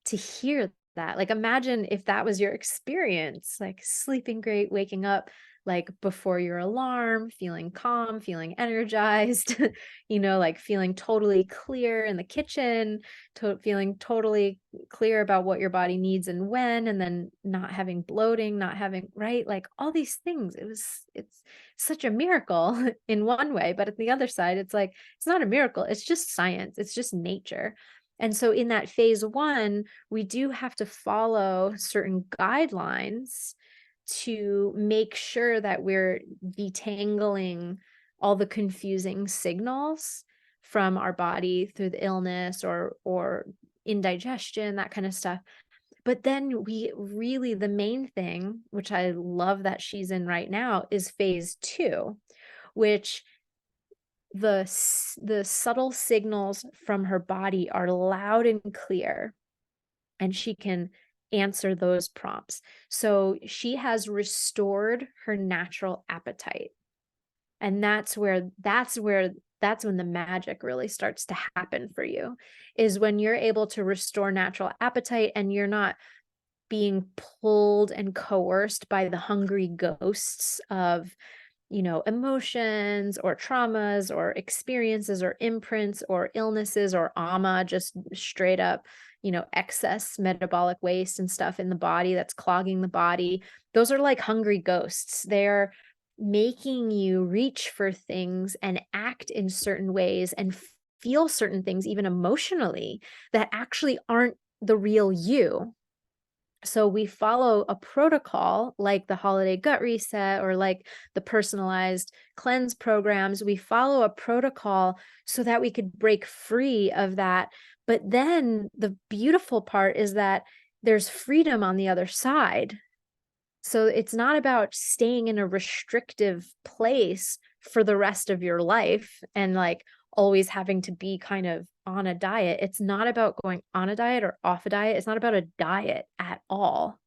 to hear that. Like imagine if that was your experience, like sleeping great, waking up like before your alarm, feeling calm, feeling energized, like feeling totally clear in the kitchen, feeling totally clear about what your body needs and when, and then not having bloating, not having, right? Like all these things. It's such a miracle in one way, but at the other side, it's like, it's not a miracle. It's just science. It's just nature. And so in that phase 1, we do have to follow certain guidelines to make sure that we're detangling all the confusing signals from our body through the illness or indigestion, that kind of stuff. But then the main thing, which I love that she's in right now, is phase 2, which the subtle signals from her body are loud and clear, and she can answer those prompts. So she has restored her natural appetite. And that's when the magic really starts to happen for you, is when you're able to restore natural appetite and you're not being pulled and coerced by the hungry ghosts of emotions or traumas or experiences or imprints or illnesses or ama, just straight up, excess metabolic waste and stuff in the body that's clogging the body. Those are like hungry ghosts. They're making you reach for things and act in certain ways and feel certain things, even emotionally, that actually aren't the real you. So we follow a protocol like the holiday gut reset or like the personalized cleanse programs. We follow a protocol so that we could break free of that. But then the beautiful part is that there's freedom on the other side. So it's not about staying in a restrictive place for the rest of your life and like always having to be kind of on a diet. It's not about going on a diet or off a diet. It's not about a diet at all.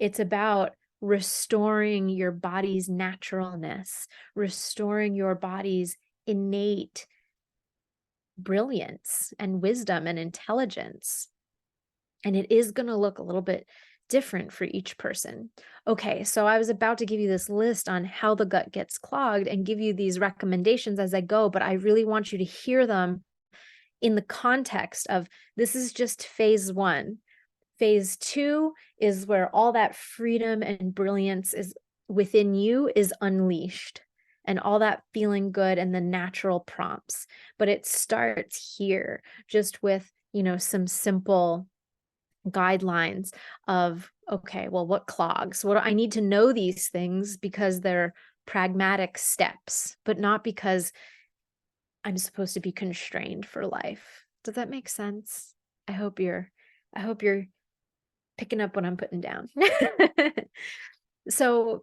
It's about restoring your body's naturalness, restoring your body's innate brilliance and wisdom and intelligence. And it is going to look a little bit different for each person. Okay, so I was about to give you this list on how the gut gets clogged and give you these recommendations as I go, but I really want you to hear them in the context of this is just phase 1. Phase 2 is where all that freedom and brilliance is within you is unleashed. and all that feeling good and the natural prompts. But it starts here just with, some simple guidelines of, okay, well, what clogs? What I need to know these things because they're pragmatic steps, but not because I'm supposed to be constrained for life. Does that make sense? I hope you're picking up what I'm putting down. So,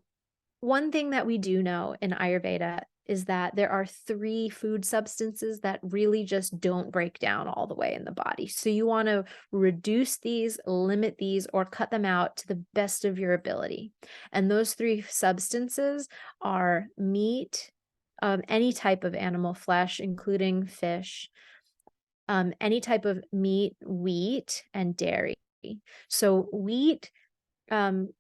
one thing that we do know in Ayurveda is that there are 3 food substances that really just don't break down all the way in the body. So you want to reduce these, limit these, or cut them out to the best of your ability. And those 3 substances are meat, any type of animal flesh, including fish, any type of meat, wheat, and dairy. So wheat, um,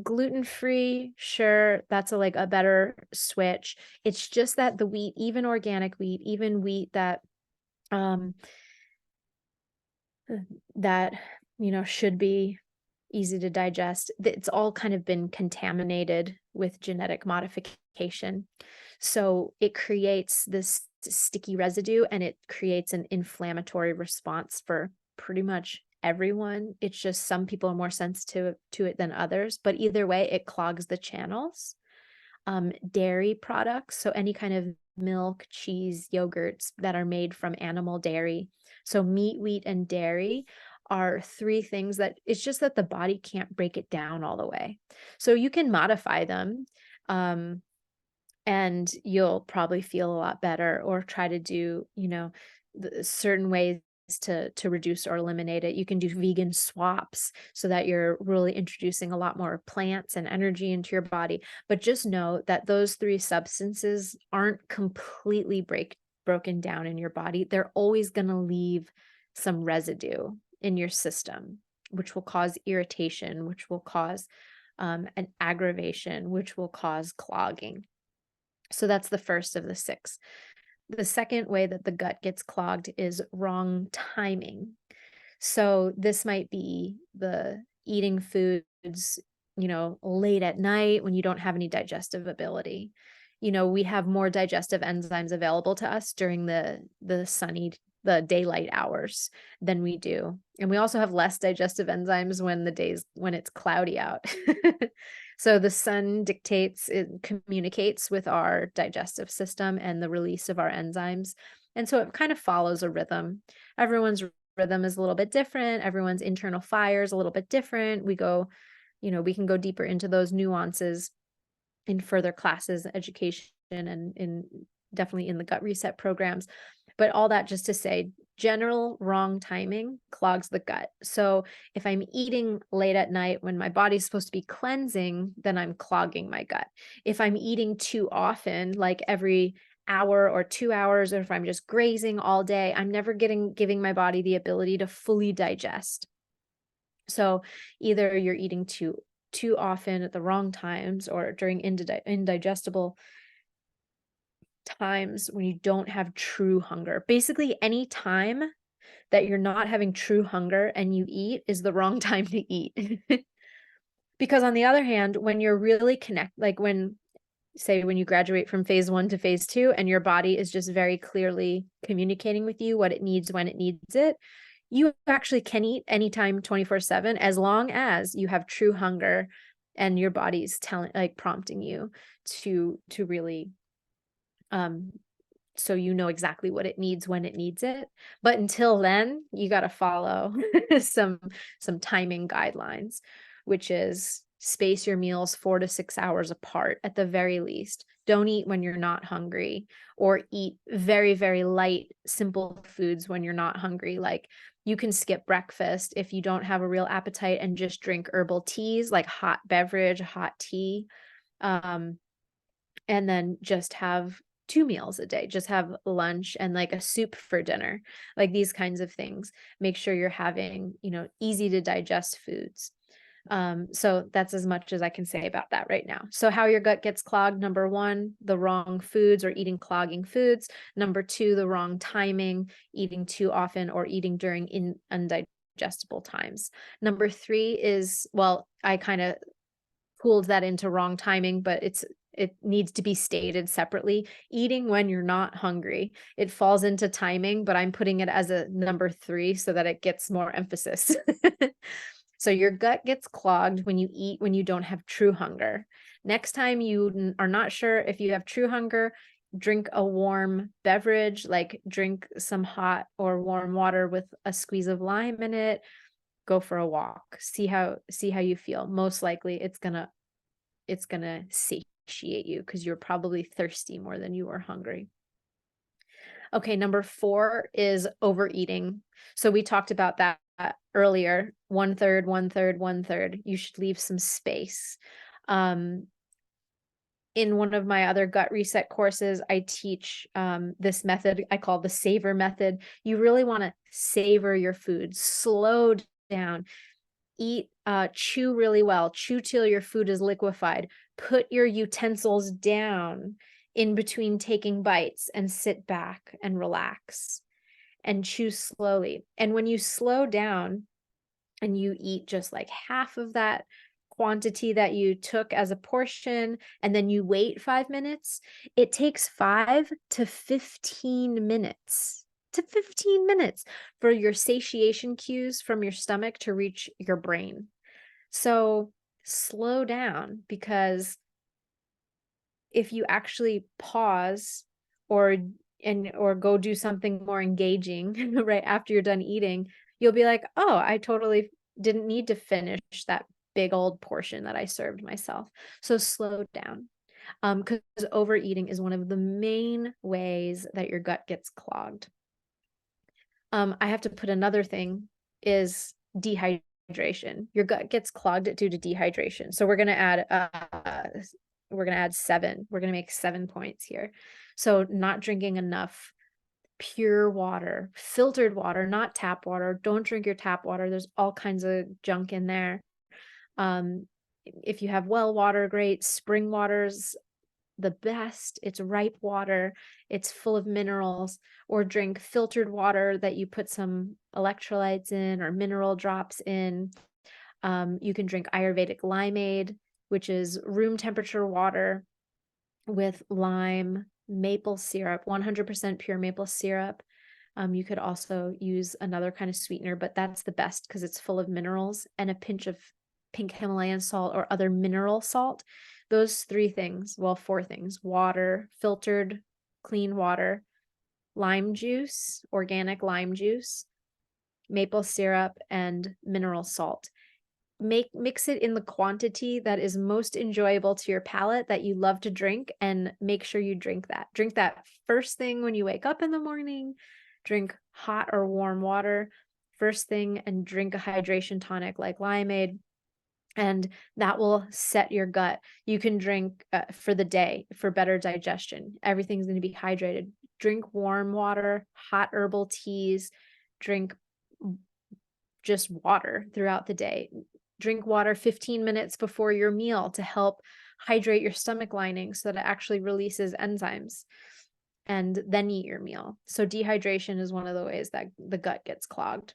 gluten-free, sure, that's a better switch. It's just that the wheat, even organic wheat, even wheat that um that should be easy to digest, it's all kind of been contaminated with genetic modification. So it creates this sticky residue and it creates an inflammatory response for pretty much everyone. It's just some people are more sensitive to it than others, but either way, it clogs the channels. Dairy products, so any kind of milk, cheese, yogurts that are made from animal dairy. So meat, wheat, and dairy are 3 things that it's just that the body can't break it down all the way. So you can modify them, and you'll probably feel a lot better, or try to do, certain ways to reduce or eliminate it. You can do vegan swaps so that you're really introducing a lot more plants and energy into your body. But just know that those 3 substances aren't completely broken down in your body. They're always going to leave some residue in your system, which will cause irritation, which will cause an aggravation, which will cause clogging. So that's the first of the 6. The second way that the gut gets clogged is wrong timing. So this might be the eating foods, late at night when you don't have any digestive ability. We have more digestive enzymes available to us during the daylight hours than we do. And we also have less digestive enzymes when it's cloudy out. So the sun it communicates with our digestive system and the release of our enzymes. And so it kind of follows a rhythm. Everyone's rhythm is a little bit different. Everyone's internal fire is a little bit different. We can go deeper into those nuances in further classes, education, and definitely in the gut reset programs. But all that just to say, general wrong timing clogs the gut. So if I'm eating late at night when my body's supposed to be cleansing, then I'm clogging my gut. If I'm eating too often, like every hour or 2 hours, or if I'm just grazing all day, I'm never giving my body the ability to fully digest. So either you're eating too often at the wrong times, or during indigestible times when you don't have true hunger. Basically, any time that you're not having true hunger and you eat is the wrong time to eat. Because on the other hand, when you're really like when you graduate from phase 1 to phase 2 and your body is just very clearly communicating with you what it needs when it needs it, you actually can eat anytime 24/7 as long as you have true hunger and your body's prompting you to really so you know exactly what it needs when it needs it. But until then, you got to follow some timing guidelines, which is space your meals 4 to 6 hours apart at the very least. Don't eat when you're not hungry, or eat very, very light, simple foods when you're not hungry. Like, you can skip breakfast if you don't have a real appetite and just drink herbal teas, like hot beverage, hot tea. And then just have 2 meals a day. Just have lunch and like a soup for dinner, like these kinds of things. Make sure you're having, easy to digest foods. So that's as much as I can say about that right now. So how your gut gets clogged: number 1, the wrong foods or eating clogging foods. Number 2, the wrong timing, eating too often or eating during undigestible times. Number 3 is, well, I kind of pooled that into wrong timing, but It needs to be stated separately. Eating when you're not hungry, it falls into timing, but I'm putting it as a number 3 so that it gets more emphasis. So your gut gets clogged when you eat when you don't have true hunger. Next time you are not sure if you have true hunger, drink a warm beverage, like drink some hot or warm water with a squeeze of lime in it. Go for a walk. See how you feel. Most likely it's gonna satiate you because you're probably thirsty more than you are hungry. Okay, number 4 is overeating. So we talked about that earlier. 1/3, 1/3, 1/3. You should leave some space. In one of my other gut reset courses, I teach this method I call the savor method. You really want to savor your food, slow down, eat, chew really well, chew till your food is liquefied, put your utensils down in between taking bites and sit back and relax and chew slowly. And when you slow down and you eat just like half of that quantity that you took as a portion, and then you wait 5 minutes, it takes 5 to 15 minutes for your satiation cues from your stomach to reach your brain. So slow down, because if you actually pause or go do something more engaging right after you're done eating, you'll be like, oh, I totally didn't need to finish that big old portion that I served myself. So slow down. Because overeating is one of the main ways that your gut gets clogged. I have to put another thing is dehydration. Your gut gets clogged due to dehydration. So we're going to add 7. We're going to make 7 points here. So not drinking enough pure water, filtered water, not tap water. Don't drink your tap water. There's all kinds of junk in there. If you have well water, great. Spring water's the best. It's ripe water. It's full of minerals. Or drink filtered water that you put some electrolytes in or mineral drops in. You can drink Ayurvedic limeade, which is room temperature water with lime, maple syrup, 100% pure maple syrup. You could also use another kind of sweetener, but that's the best because it's full of minerals, and a pinch of pink Himalayan salt or other mineral salt. Those 3 things, well, 4 things: water, filtered, clean water, lime juice, organic lime juice, maple syrup, and mineral salt. Mix it in the quantity that is most enjoyable to your palate, that you love to drink, and make sure you drink that. Drink that first thing when you wake up in the morning. Drink hot or warm water first thing, and drink a hydration tonic like limeade, and that will set your gut. You can drink for the day for better digestion. Everything's going to be hydrated. Drink warm water, hot herbal teas, drink just water throughout the day. Drink water 15 minutes before your meal to help hydrate your stomach lining so that it actually releases enzymes, and then eat your meal. So dehydration is one of the ways that the gut gets clogged.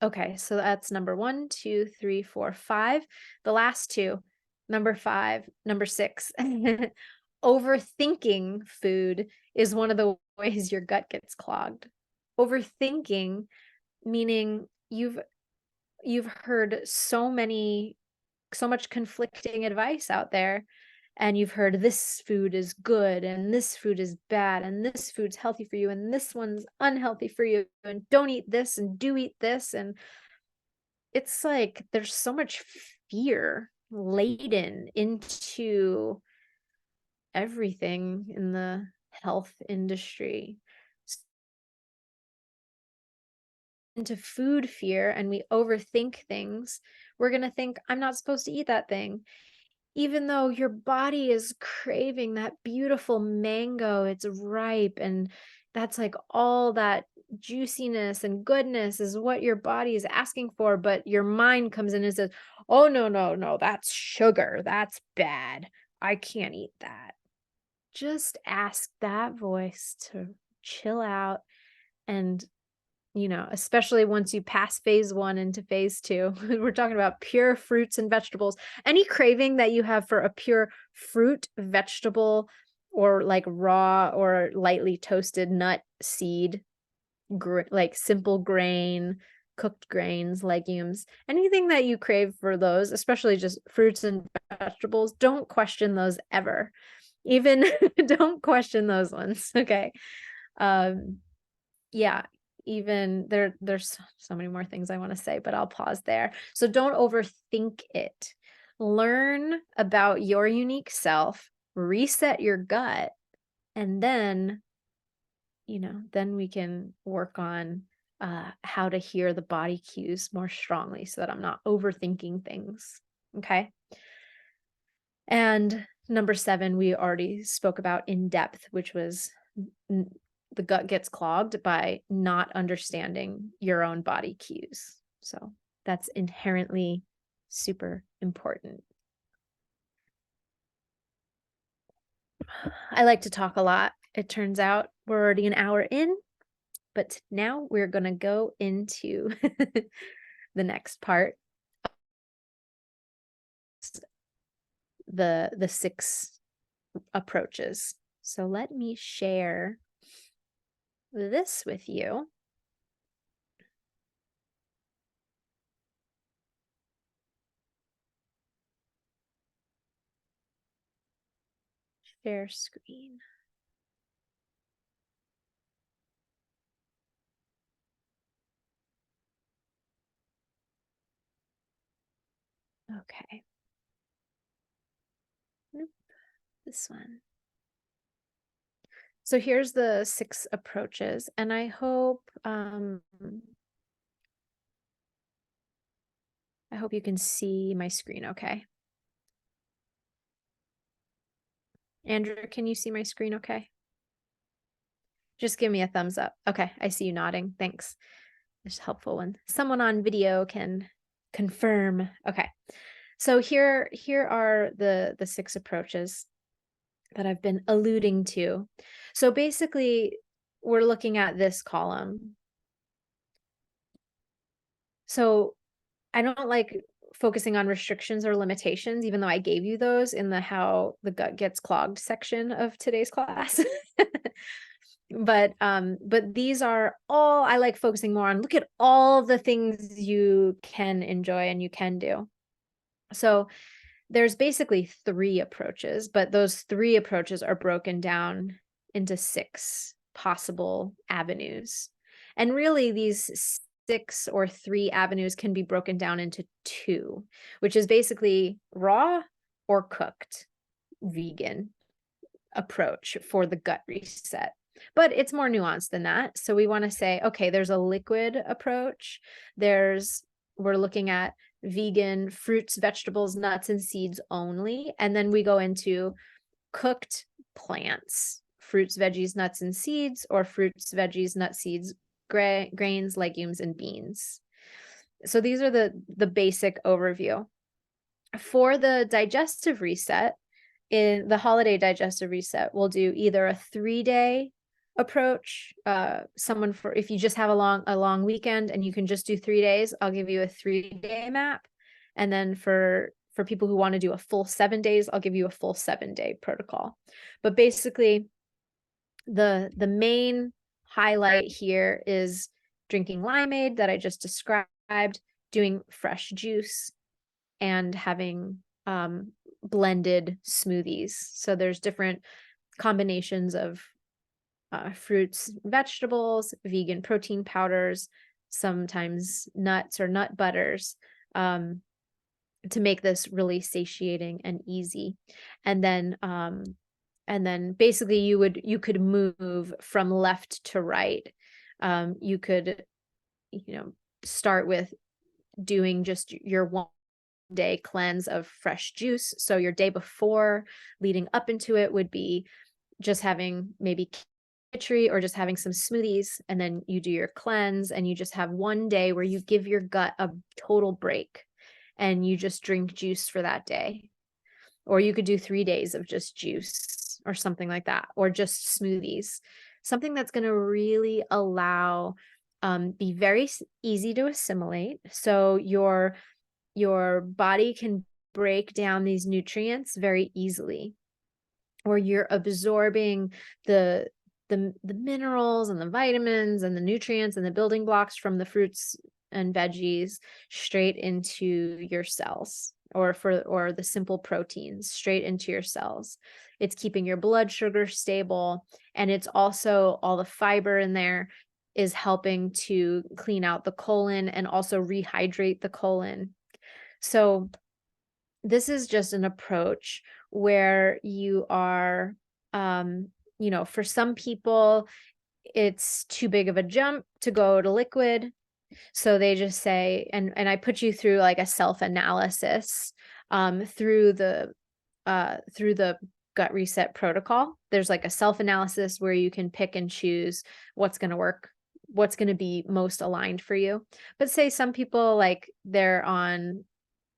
Okay, so that's number 1, 2, 3, 4, 5. The last 2, number 5, number 6. Overthinking food is one of the ways your gut gets clogged. Overthinking, meaning you've heard so much conflicting advice out there, and you've heard this food is good and this food is bad and this food's healthy for you and this one's unhealthy for you, and don't eat this and do eat this. And it's like there's so much fear laden into everything in the health industry, into food fear, and we overthink things. We're going to think, I'm not supposed to eat that thing, even though your body is craving that beautiful mango. It's ripe, and that's like all that juiciness and goodness is what your body is asking for. But your mind comes in and says, oh, no, no, no, that's sugar. That's bad. I can't eat that. Just ask that voice to chill out and especially once you pass phase 1 into phase 2, we're talking about pure fruits and vegetables. Any craving that you have for a pure fruit, vegetable, or like raw or lightly toasted nut, seed, like simple grain, cooked grains, legumes, anything that you crave for those, especially just fruits and vegetables, don't question those ever. Even don't question those ones. Okay. Yeah, even there's so many more things I want to say, but I'll pause there. So don't overthink it. Learn about your unique self, reset your gut, and then then we can work on how to hear the body cues more strongly so that I'm not overthinking things. Okay. And number 7, we already spoke about in depth, which was the gut gets clogged by not understanding your own body cues. So that's inherently super important. I like to talk a lot. It turns out we're already an hour in, but now we're going to go into the next part, the 6 approaches. So let me share this with you. Share screen. Okay. Nope, this one. So here's the 6 approaches, and I hope you can see my screen okay. Andrew, can you see my screen okay? Just give me a thumbs up. Okay, I see you nodding. Thanks. It's helpful when someone on video can confirm. Okay. So here are the 6 approaches that I've been alluding to. So basically, we're looking at this column. So I don't like focusing on restrictions or limitations, even though I gave you those in the how the gut gets clogged section of today's class. But these are all, I like focusing more on, look at all the things you can enjoy and you can do. So there's basically 3 approaches, but those 3 approaches are broken down into 6 possible avenues. And really these 6 or 3 avenues can be broken down into 2, which is basically raw or cooked vegan approach for the gut reset. But it's more nuanced than that. So we want to say, okay, there's a liquid approach. We're looking at vegan fruits, vegetables, nuts, and seeds only. And then we go into cooked plants, fruits, veggies, nuts, and seeds, or fruits, veggies, nuts, seeds, grains, legumes, and beans. So these are the basic overview. For the digestive reset, in the holiday digestive reset, we'll do either a 3-day approach. If you just have a long weekend and you can just do 3 days, I'll give you a 3-day map. And then for people who want to do a full 7 days, I'll give you a full 7-day protocol. But basically, the main highlight here is drinking limeade that I just described, doing fresh juice, and having blended smoothies. So there's different combinations of fruits, vegetables, vegan protein powders, sometimes nuts or nut butters, to make this really satiating and easy. And then basically you could move from left to right. You could start with doing just your 1-day cleanse of fresh juice. So your day before, leading up into it, would be just having maybe khichdi or just having some smoothies, and then you do your cleanse and you just have 1 day where you give your gut a total break and you just drink juice for that day. Or you could do 3 days of just juice or something like that, or just smoothies, something that's going to really allow be very easy to assimilate. So your body can break down these nutrients very easily, or you're absorbing the minerals and the vitamins and the nutrients and the building blocks from the fruits and veggies straight into your cells, or the simple proteins straight into your cells. It's keeping your blood sugar stable, and it's also all the fiber in there is helping to clean out the colon and also rehydrate the colon. So this is just an approach where you are, for some people, it's too big of a jump to go to liquid. So they just say, and I put you through like a self-analysis through the gut reset protocol. There's like a self-analysis where you can pick and choose what's going to work, what's going to be most aligned for you. But say some people, like, they're on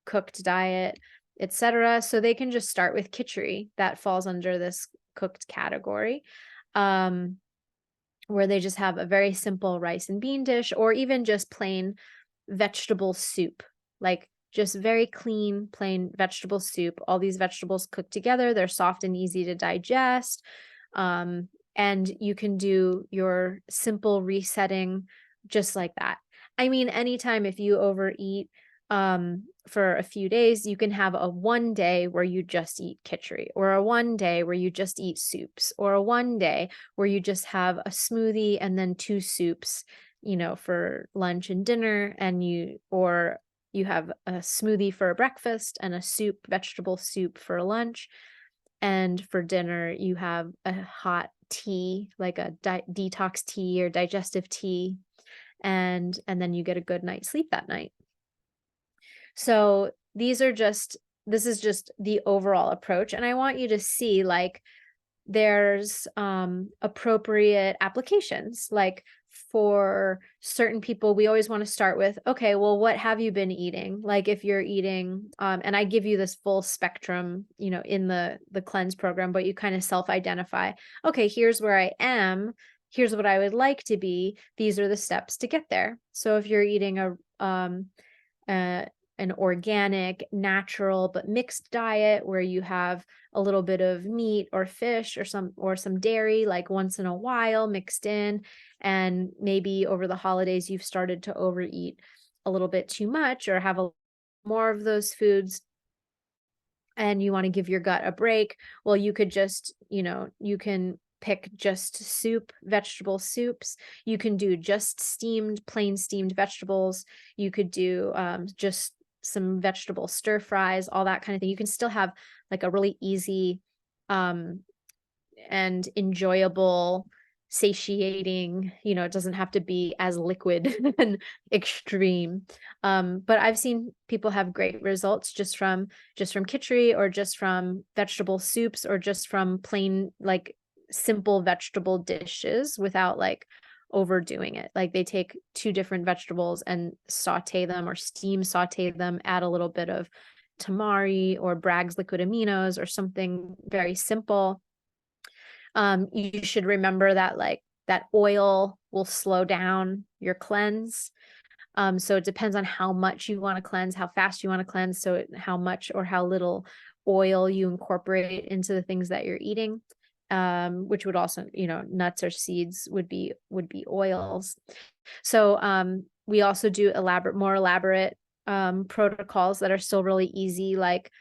cooked diet, etc. So they can just start with khichdi. That falls under this cooked category, where they just have a very simple rice and bean dish, or even just plain vegetable soup, like just very clean, plain vegetable soup. All these vegetables cooked together, they're soft and easy to digest. And you can do your simple resetting just like that. I mean, anytime if you overeat for a few days, you can have a one day where you just eat khichdi, or a one day where you just eat soups, or a one day where you just have a smoothie and then two soups, for lunch and dinner, and you have a smoothie for a breakfast and a soup, vegetable soup, for lunch. And for dinner, you have a hot tea, like a detox tea or digestive tea, and then you get a good night's sleep that night. So this is just the overall approach. And I want you to see, like, there's appropriate applications. Like, for certain people, we always want to start with, okay, well, what have you been eating? Like, if you're eating, and I give you this full spectrum, in the cleanse program, but you kind of self-identify, okay, here's where I am, here's what I would like to be, these are the steps to get there. So if you're eating an organic, natural, but mixed diet where you have a little bit of meat or fish or some dairy, like once in a while mixed in, and maybe over the holidays you've started to overeat a little bit too much or have more of those foods, and you want to give your gut a break, well, you could just, you can pick just soup, vegetable soups. You can do just plain steamed vegetables. You could do just some vegetable stir fries, all that kind of thing. You can still have like a really easy and enjoyable, satiating, it doesn't have to be as liquid and extreme. But I've seen people have great results just from khichdi, or just from vegetable soups, or just from plain, like, simple vegetable dishes without like overdoing it. Like, they take two different vegetables and saute them, or steam saute them, add a little bit of tamari or Bragg's liquid aminos or something very simple. You should remember that, like, that oil will slow down your cleanse. So it depends on how much you want to cleanse, how fast you want to cleanse. So how much or how little oil you incorporate into the things that you're eating, which would also, nuts or seeds would be oils. So we also do more elaborate protocols that are still really easy, like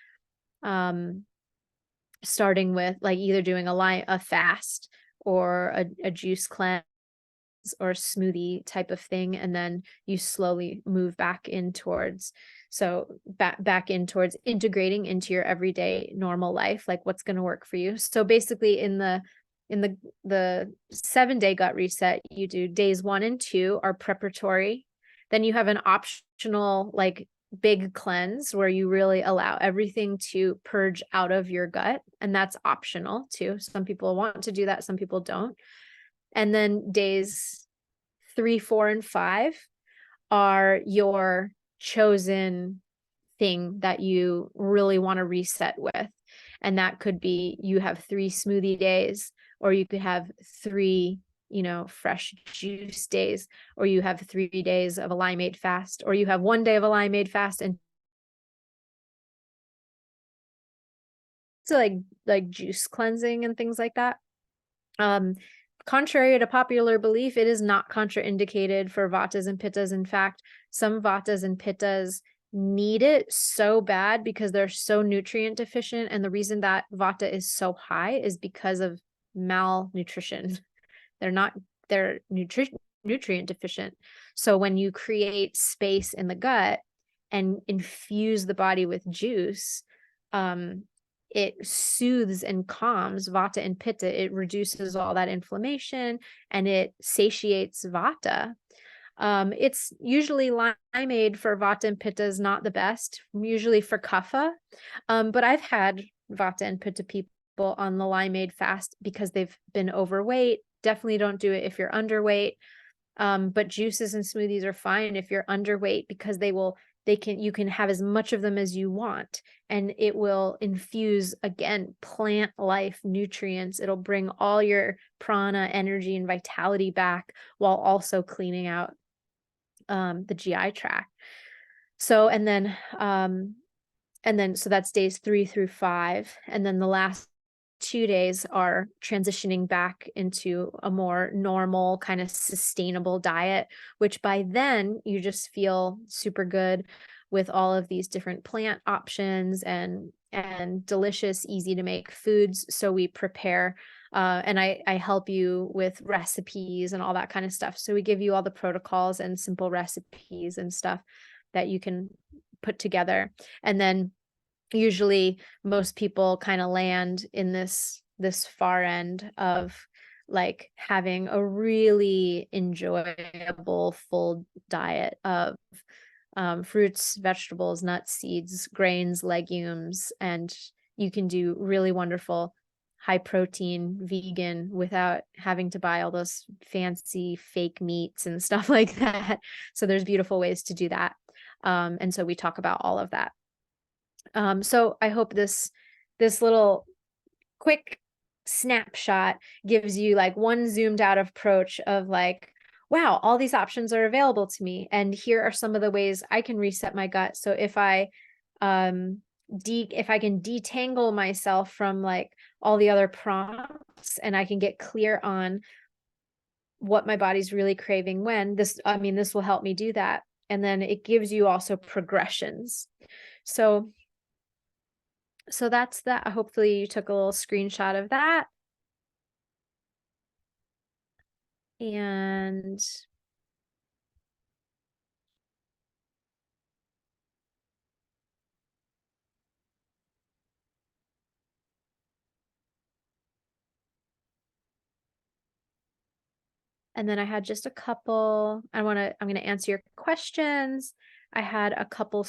starting with, like, either doing a fast or a juice cleanse or smoothie type of thing, and then you slowly move back in towards integrating into your everyday normal life, like what's going to work for you. So basically, in the 7-day gut reset, you do days 1 and 2 are preparatory. Then you have an optional, like, big cleanse where you really allow everything to purge out of your gut, and that's optional too. Some people want to do that, some people don't. And then days 3, 4, and 5 are your chosen thing that you really want to reset with. And that could be, you have 3 smoothie days, or you could have 3 fresh juice days, or you have 3 days of a limeade fast, or you have 1 day of a limeade fast, and so like juice cleansing and things like that. Contrary to popular belief, it is not contraindicated for vatas and pittas. In fact, some vatas and pittas need it so bad because they're so nutrient deficient. And the reason that vata is so high is because of malnutrition. They're nutrient deficient. So when you create space in the gut and infuse the body with juice, it soothes and calms vata and pitta. It reduces all that inflammation and it satiates vata. It's usually limeade for vata and pitta is not the best, usually for kapha. But I've had vata and pitta people on the limeade fast because they've been overweight. Definitely don't do it if you're underweight. But juices and smoothies are fine if you're underweight because you can have as much of them as you want, and it will infuse, again, plant life nutrients. It'll bring all your prana, energy, and vitality back while also cleaning out the GI tract. So, and then so that's days 3 through 5. And then the last 2 days are transitioning back into a more normal kind of sustainable diet, which by then you just feel super good with all of these different plant options and delicious, easy to make foods. So we prepare and I help you with recipes and all that kind of stuff. So we give you all the protocols and simple recipes and stuff that you can put together. And then usually most people kind of land in this far end of like having a really enjoyable full diet of fruits, vegetables, nuts, seeds, grains, legumes, and you can do really wonderful high protein vegan without having to buy all those fancy fake meats and stuff like that. So there's beautiful ways to do that. And so we talk about all of that. So I hope this little quick snapshot gives you like one zoomed out approach of like, wow, all these options are available to me. And here are some of the ways I can reset my gut. So if I can detangle myself from like all the other prompts and I can get clear on what my body's really craving when, this will help me do that. And then it gives you also progressions. So that's that. Hopefully you took a little screenshot of that. And then I had just a couple, I'm going to answer your questions. I had a couple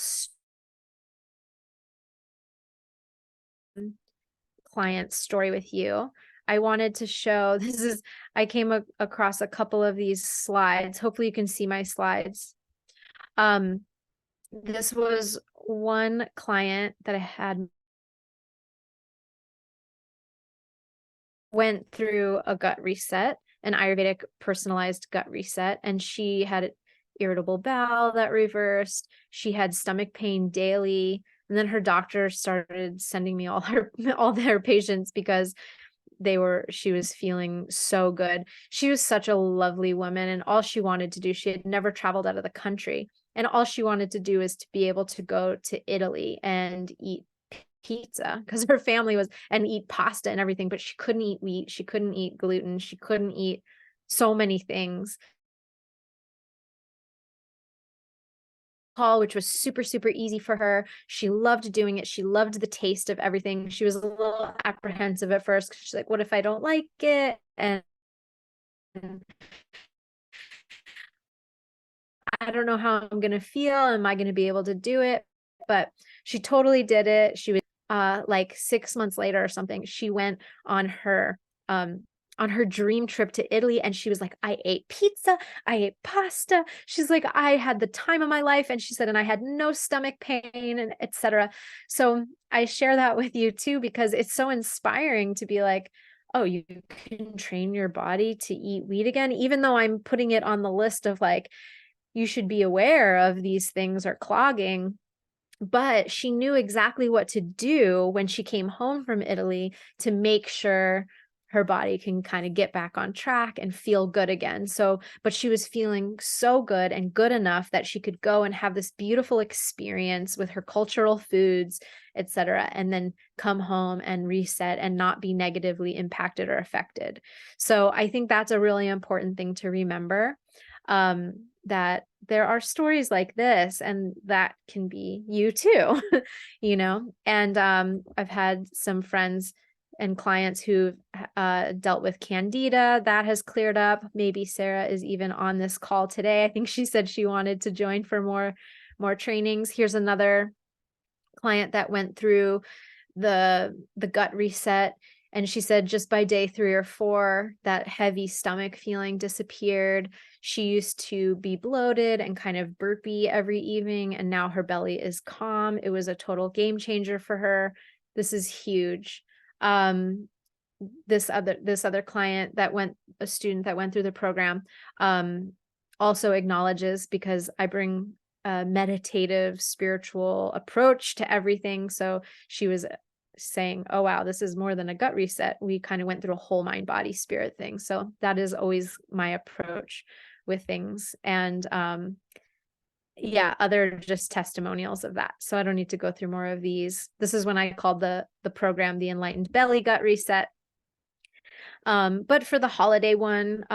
client story with you. I wanted to show, I came across a couple of these slides. Hopefully you can see my slides. This was one client that I had went through a gut reset, an Ayurvedic personalized gut reset, and she had irritable bowel that reversed. She had stomach pain daily, and then her doctor started sending me all their patients because she was feeling so good. She was such a lovely woman, and all she wanted to do, she had never traveled out of the country, and all she wanted to do is to be able to go to Italy and eat pizza because her family was, and eat pasta and everything, but she couldn't eat wheat, she couldn't eat gluten, she couldn't eat so many things, which was super, super easy for her. She loved doing it. She loved the taste of everything. She was a little apprehensive at first because she's like, what if I don't like it? And I don't know how I'm going to feel. Am I going to be able to do it? But she totally did it. She was like 6 months later or something, she went on her dream trip to Italy, and she was like, I ate pizza, I ate pasta. She's like, I had the time of my life. And she said, and I had no stomach pain and etc. So I share that with you too, because it's so inspiring to be like, oh, you can train your body to eat wheat again, even though I'm putting it on the list of like, you should be aware of these things are clogging. But she knew exactly what to do when she came home from Italy to make sure her body can kind of get back on track and feel good again. So, but she was feeling so good and good enough that she could go and have this beautiful experience with her cultural foods, etc., and then come home and reset and not be negatively impacted or affected. So, I think that's a really important thing to remember. That there are stories like this, and that can be you too, and I've had some friends and clients who've dealt with candida that has cleared up. Maybe Sarah is even on this call today. I think she said she wanted to join for more trainings. Here's another client that went through the gut reset, and she said just by day 3 or 4 that heavy stomach feeling disappeared. She used to be bloated and kind of burpy every evening, and now her belly is calm. It was a total game changer for her. This is huge. um this other client that went a student that went through the program, also acknowledges, because I bring a meditative spiritual approach to everything. So she was saying, oh wow, this is more than a gut reset. We kind of went through a whole mind body spirit thing. So that is always my approach with things. And yeah, other just testimonials of that. So I don't need to go through more of these. This is when I called the program the Enlightened Belly Gut Reset. But for the holiday one,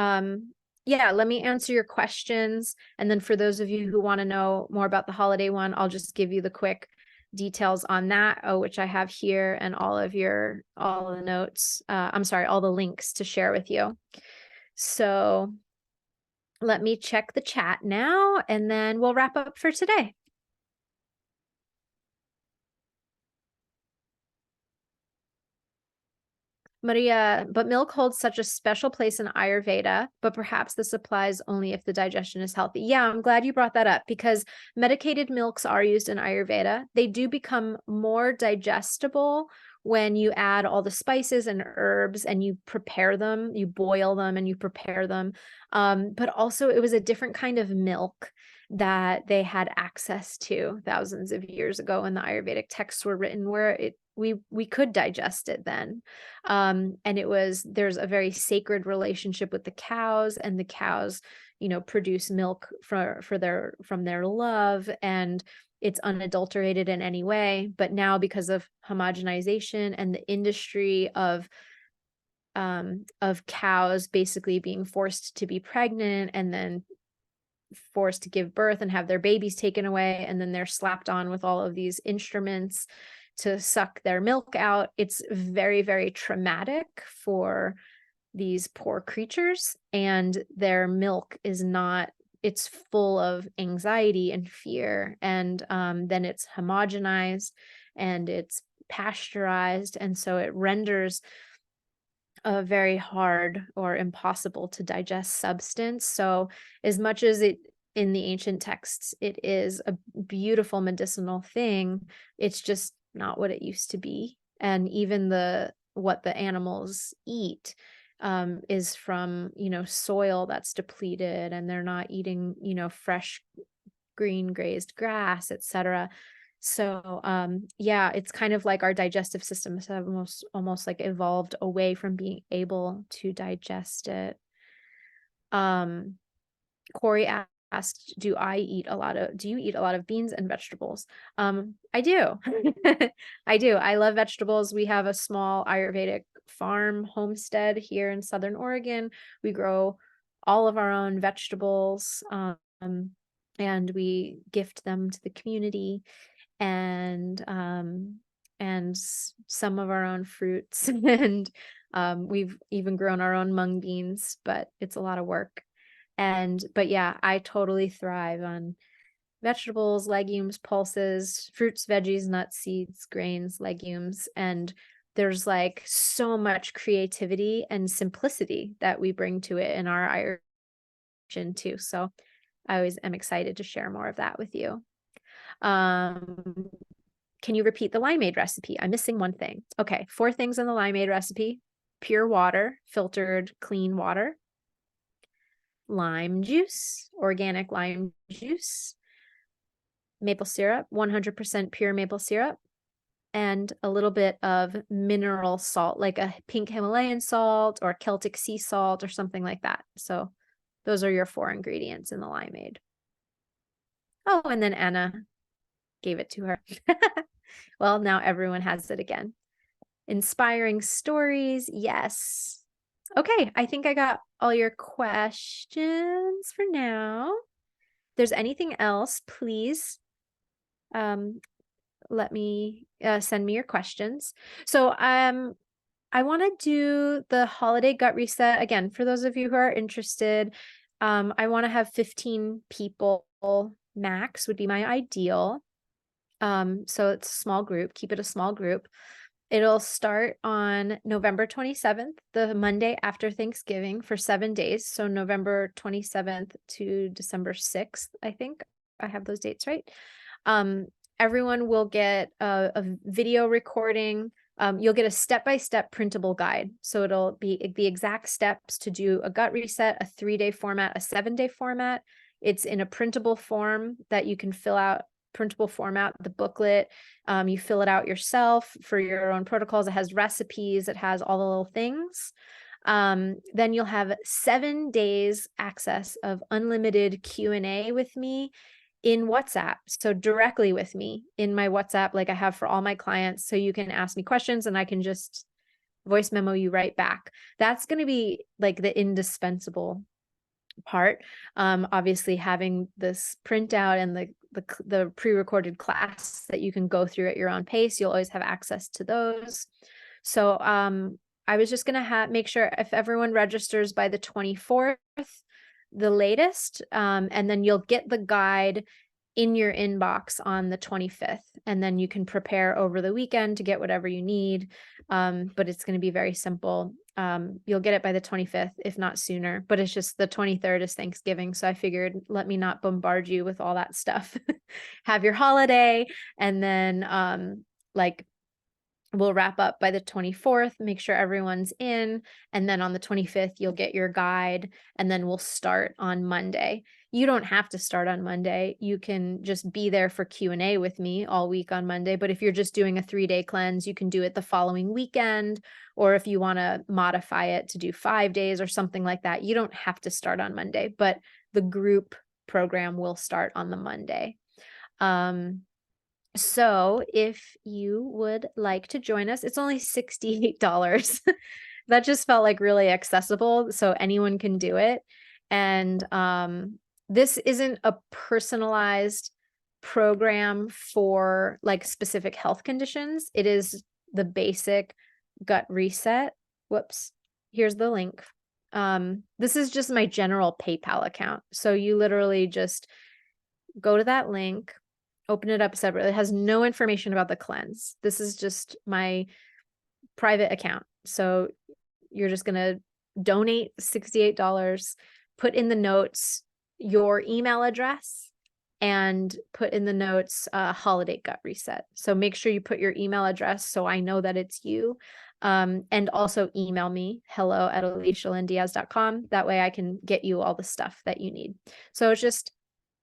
yeah, let me answer your questions. And then for those of you who want to know more about the holiday one, I'll just give you the quick details on that, which I have here, and all the notes. I'm sorry, all the links to share with you. So let me check the chat now, and then we'll wrap up for today. Maria, but milk holds such a special place in Ayurveda, but perhaps this applies only if the digestion is healthy. Yeah, I'm glad you brought that up, because medicated milks are used in Ayurveda. They do become more digestible when you add all the spices and herbs and you prepare them, you boil them and you prepare them. But also it was a different kind of milk that they had access to thousands of years ago when the Ayurvedic texts were written, where we could digest it then. And there's a very sacred relationship with the cows, and the cows, produce milk from their love, and it's unadulterated in any way. But now, because of homogenization and the industry of cows basically being forced to be pregnant and then forced to give birth and have their babies taken away, and then they're slapped on with all of these instruments to suck their milk out. It's very, very traumatic for these poor creatures, and their milk is not, it's full of anxiety and fear. And then it's homogenized and it's pasteurized, and so it renders a very hard or impossible to digest substance. So as much as it in the ancient texts, it is a beautiful medicinal thing, it's just not what it used to be. And even what the animals eat is from, soil that's depleted, and they're not eating, fresh green grazed grass, etc. So yeah, it's kind of like our digestive systems have almost like evolved away from being able to digest it. Corey asked, do you eat a lot of beans and vegetables? I do. I do. I love vegetables. We have a small Ayurvedic farm homestead here in Southern Oregon. We grow all of our own vegetables, and we gift them to the community, and some of our own fruits. And we've even grown our own mung beans, but it's a lot of work. But yeah, I totally thrive on vegetables, legumes, pulses, fruits, veggies, nuts, seeds, grains, legumes. And there's like so much creativity and simplicity that we bring to it in our Irish too. So I always am excited to share more of that with you. Can you repeat the limeade recipe? I'm missing one thing. Okay, 4 things in the limeade recipe. pure water, filtered clean water, lime juice, organic lime juice, maple syrup, 100% pure maple syrup, and a little bit of mineral salt, like a pink Himalayan salt or Celtic sea salt or something like that. So those are your 4 ingredients in the limeade. Oh, and then Anna gave it to her. Well, now everyone has it again. Inspiring stories. Yes. Okay, I think I got all your questions for now. If there's anything else, please let me send me your questions. So I want to do the holiday gut reset again. For those of you who are interested, I want to have 15 people max would be my ideal. So it's a small group, keep it a small group. It'll start on November 27th, the Monday after Thanksgiving, for 7 days. So November 27th to December 6th, I think I have those dates right. Everyone will get a video recording. You'll get a step-by-step printable guide. So it'll be the exact steps to do a gut reset, a 3-day format, a 7-day format. It's in a printable form that you can fill out, printable format, the booklet. You fill it out yourself for your own protocols. It has recipes. It has all the little things. Then you'll have 7 days access of unlimited Q&A with me in WhatsApp. So directly with me in my WhatsApp, like I have for all my clients. So you can ask me questions and I can just voice memo you right back. That's going to be like the indispensable part. Obviously having this printout and the pre-recorded class that you can go through at your own pace, you'll always have access to those. So I was just going to make sure if everyone registers by the 24th, the latest, and then you'll get the guide in your inbox on the 25th, and then you can prepare over the weekend to get whatever you need. But it's going to be very simple. You'll get it by the 25th, if not sooner, but it's just the 23rd is Thanksgiving. So I figured, let me not bombard you with all that stuff. Have your holiday, and then like we'll wrap up by the 24th, make sure everyone's in. And then on the 25th, you'll get your guide, and then we'll start on Monday. You don't have to start on Monday. You can just be there for Q&A with me all week on Monday. But if you're just doing a 3-day cleanse, you can do it the following weekend. Or if you want to modify it to do 5 days or something like that, you don't have to start on Monday, but the group program will start on the Monday. So if you would like to join us, it's only $68. That just felt like really accessible, so anyone can do it. And this isn't a personalized program for like specific health conditions. It is the basic gut reset. Whoops, here's the link. This is just my general PayPal account. So you literally just go to that link, open it up separately. It has no information about the cleanse. This is just my private account. So you're just going to donate $68, put in the notes your email address, and put in the notes holiday gut reset. So make sure you put your email address so I know that it's you. And also email me, hello@alicialyndiaz.com. That way I can get you all the stuff that you need. So it's just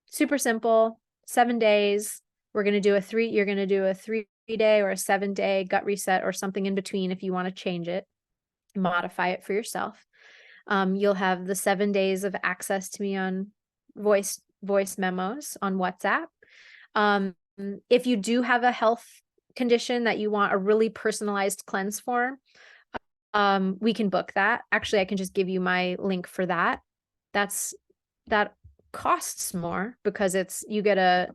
super simple. 7 days. You're going to do a 3-day or a 7-day gut reset or something in between if you want to change it, modify it for yourself. You'll have the 7 days of access to me on voice memos on WhatsApp. If you do have a health condition that you want a really personalized cleanse for, we can book that. Actually, I can just give you my link for that. That costs more because you get a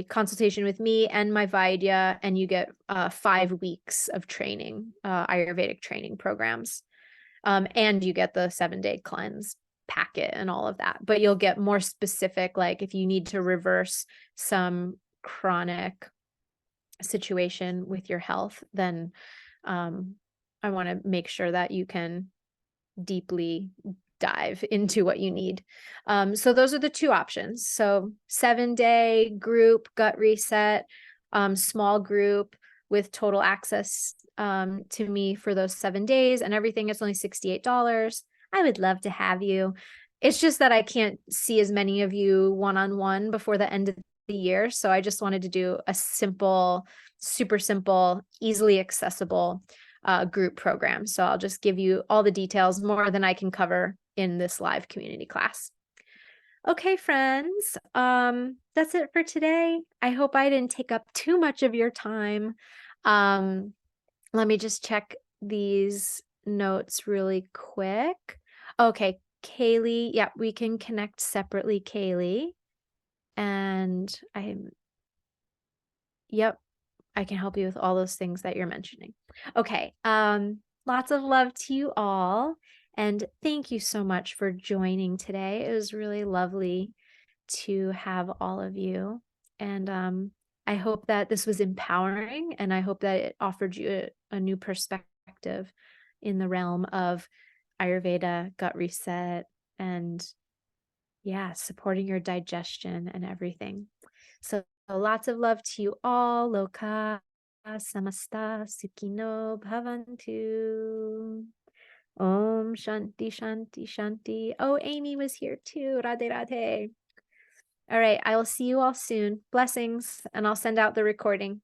consultation with me and my Vaidya, and you get 5 weeks of training, Ayurvedic training programs, and you get the 7-day cleanse packet and all of that. But you'll get more specific, like if you need to reverse some chronic situation with your health, then I want to make sure that you can deeply dive into what you need. So those are the 2 options. So 7-day group gut reset, small group, with total access to me for those 7 days and everything. It's only $68. I would love to have you. It's just that I can't see as many of you one-on-one before the end of the year. So I just wanted to do a simple, super simple, easily accessible group program. So I'll just give you all the details, more than I can cover in this live community class. Okay, friends, that's it for today. I hope I didn't take up too much of your time. Let me just check these notes really quick. Okay, Kaylee, yeah, we can connect separately, Kaylee. And yep, I can help you with all those things that you're mentioning. Okay, lots of love to you all. And thank you so much for joining today. It was really lovely to have all of you. And I hope that this was empowering, and I hope that it offered you a new perspective in the realm of Ayurveda, gut reset, and yeah, supporting your digestion and everything. So lots of love to you all. Loka samasta sukhino bhavantu. Om shanti shanti shanti. Oh, Amy was here too. Radhe radhe. All right, I will see you all soon. Blessings, and I'll send out the recording.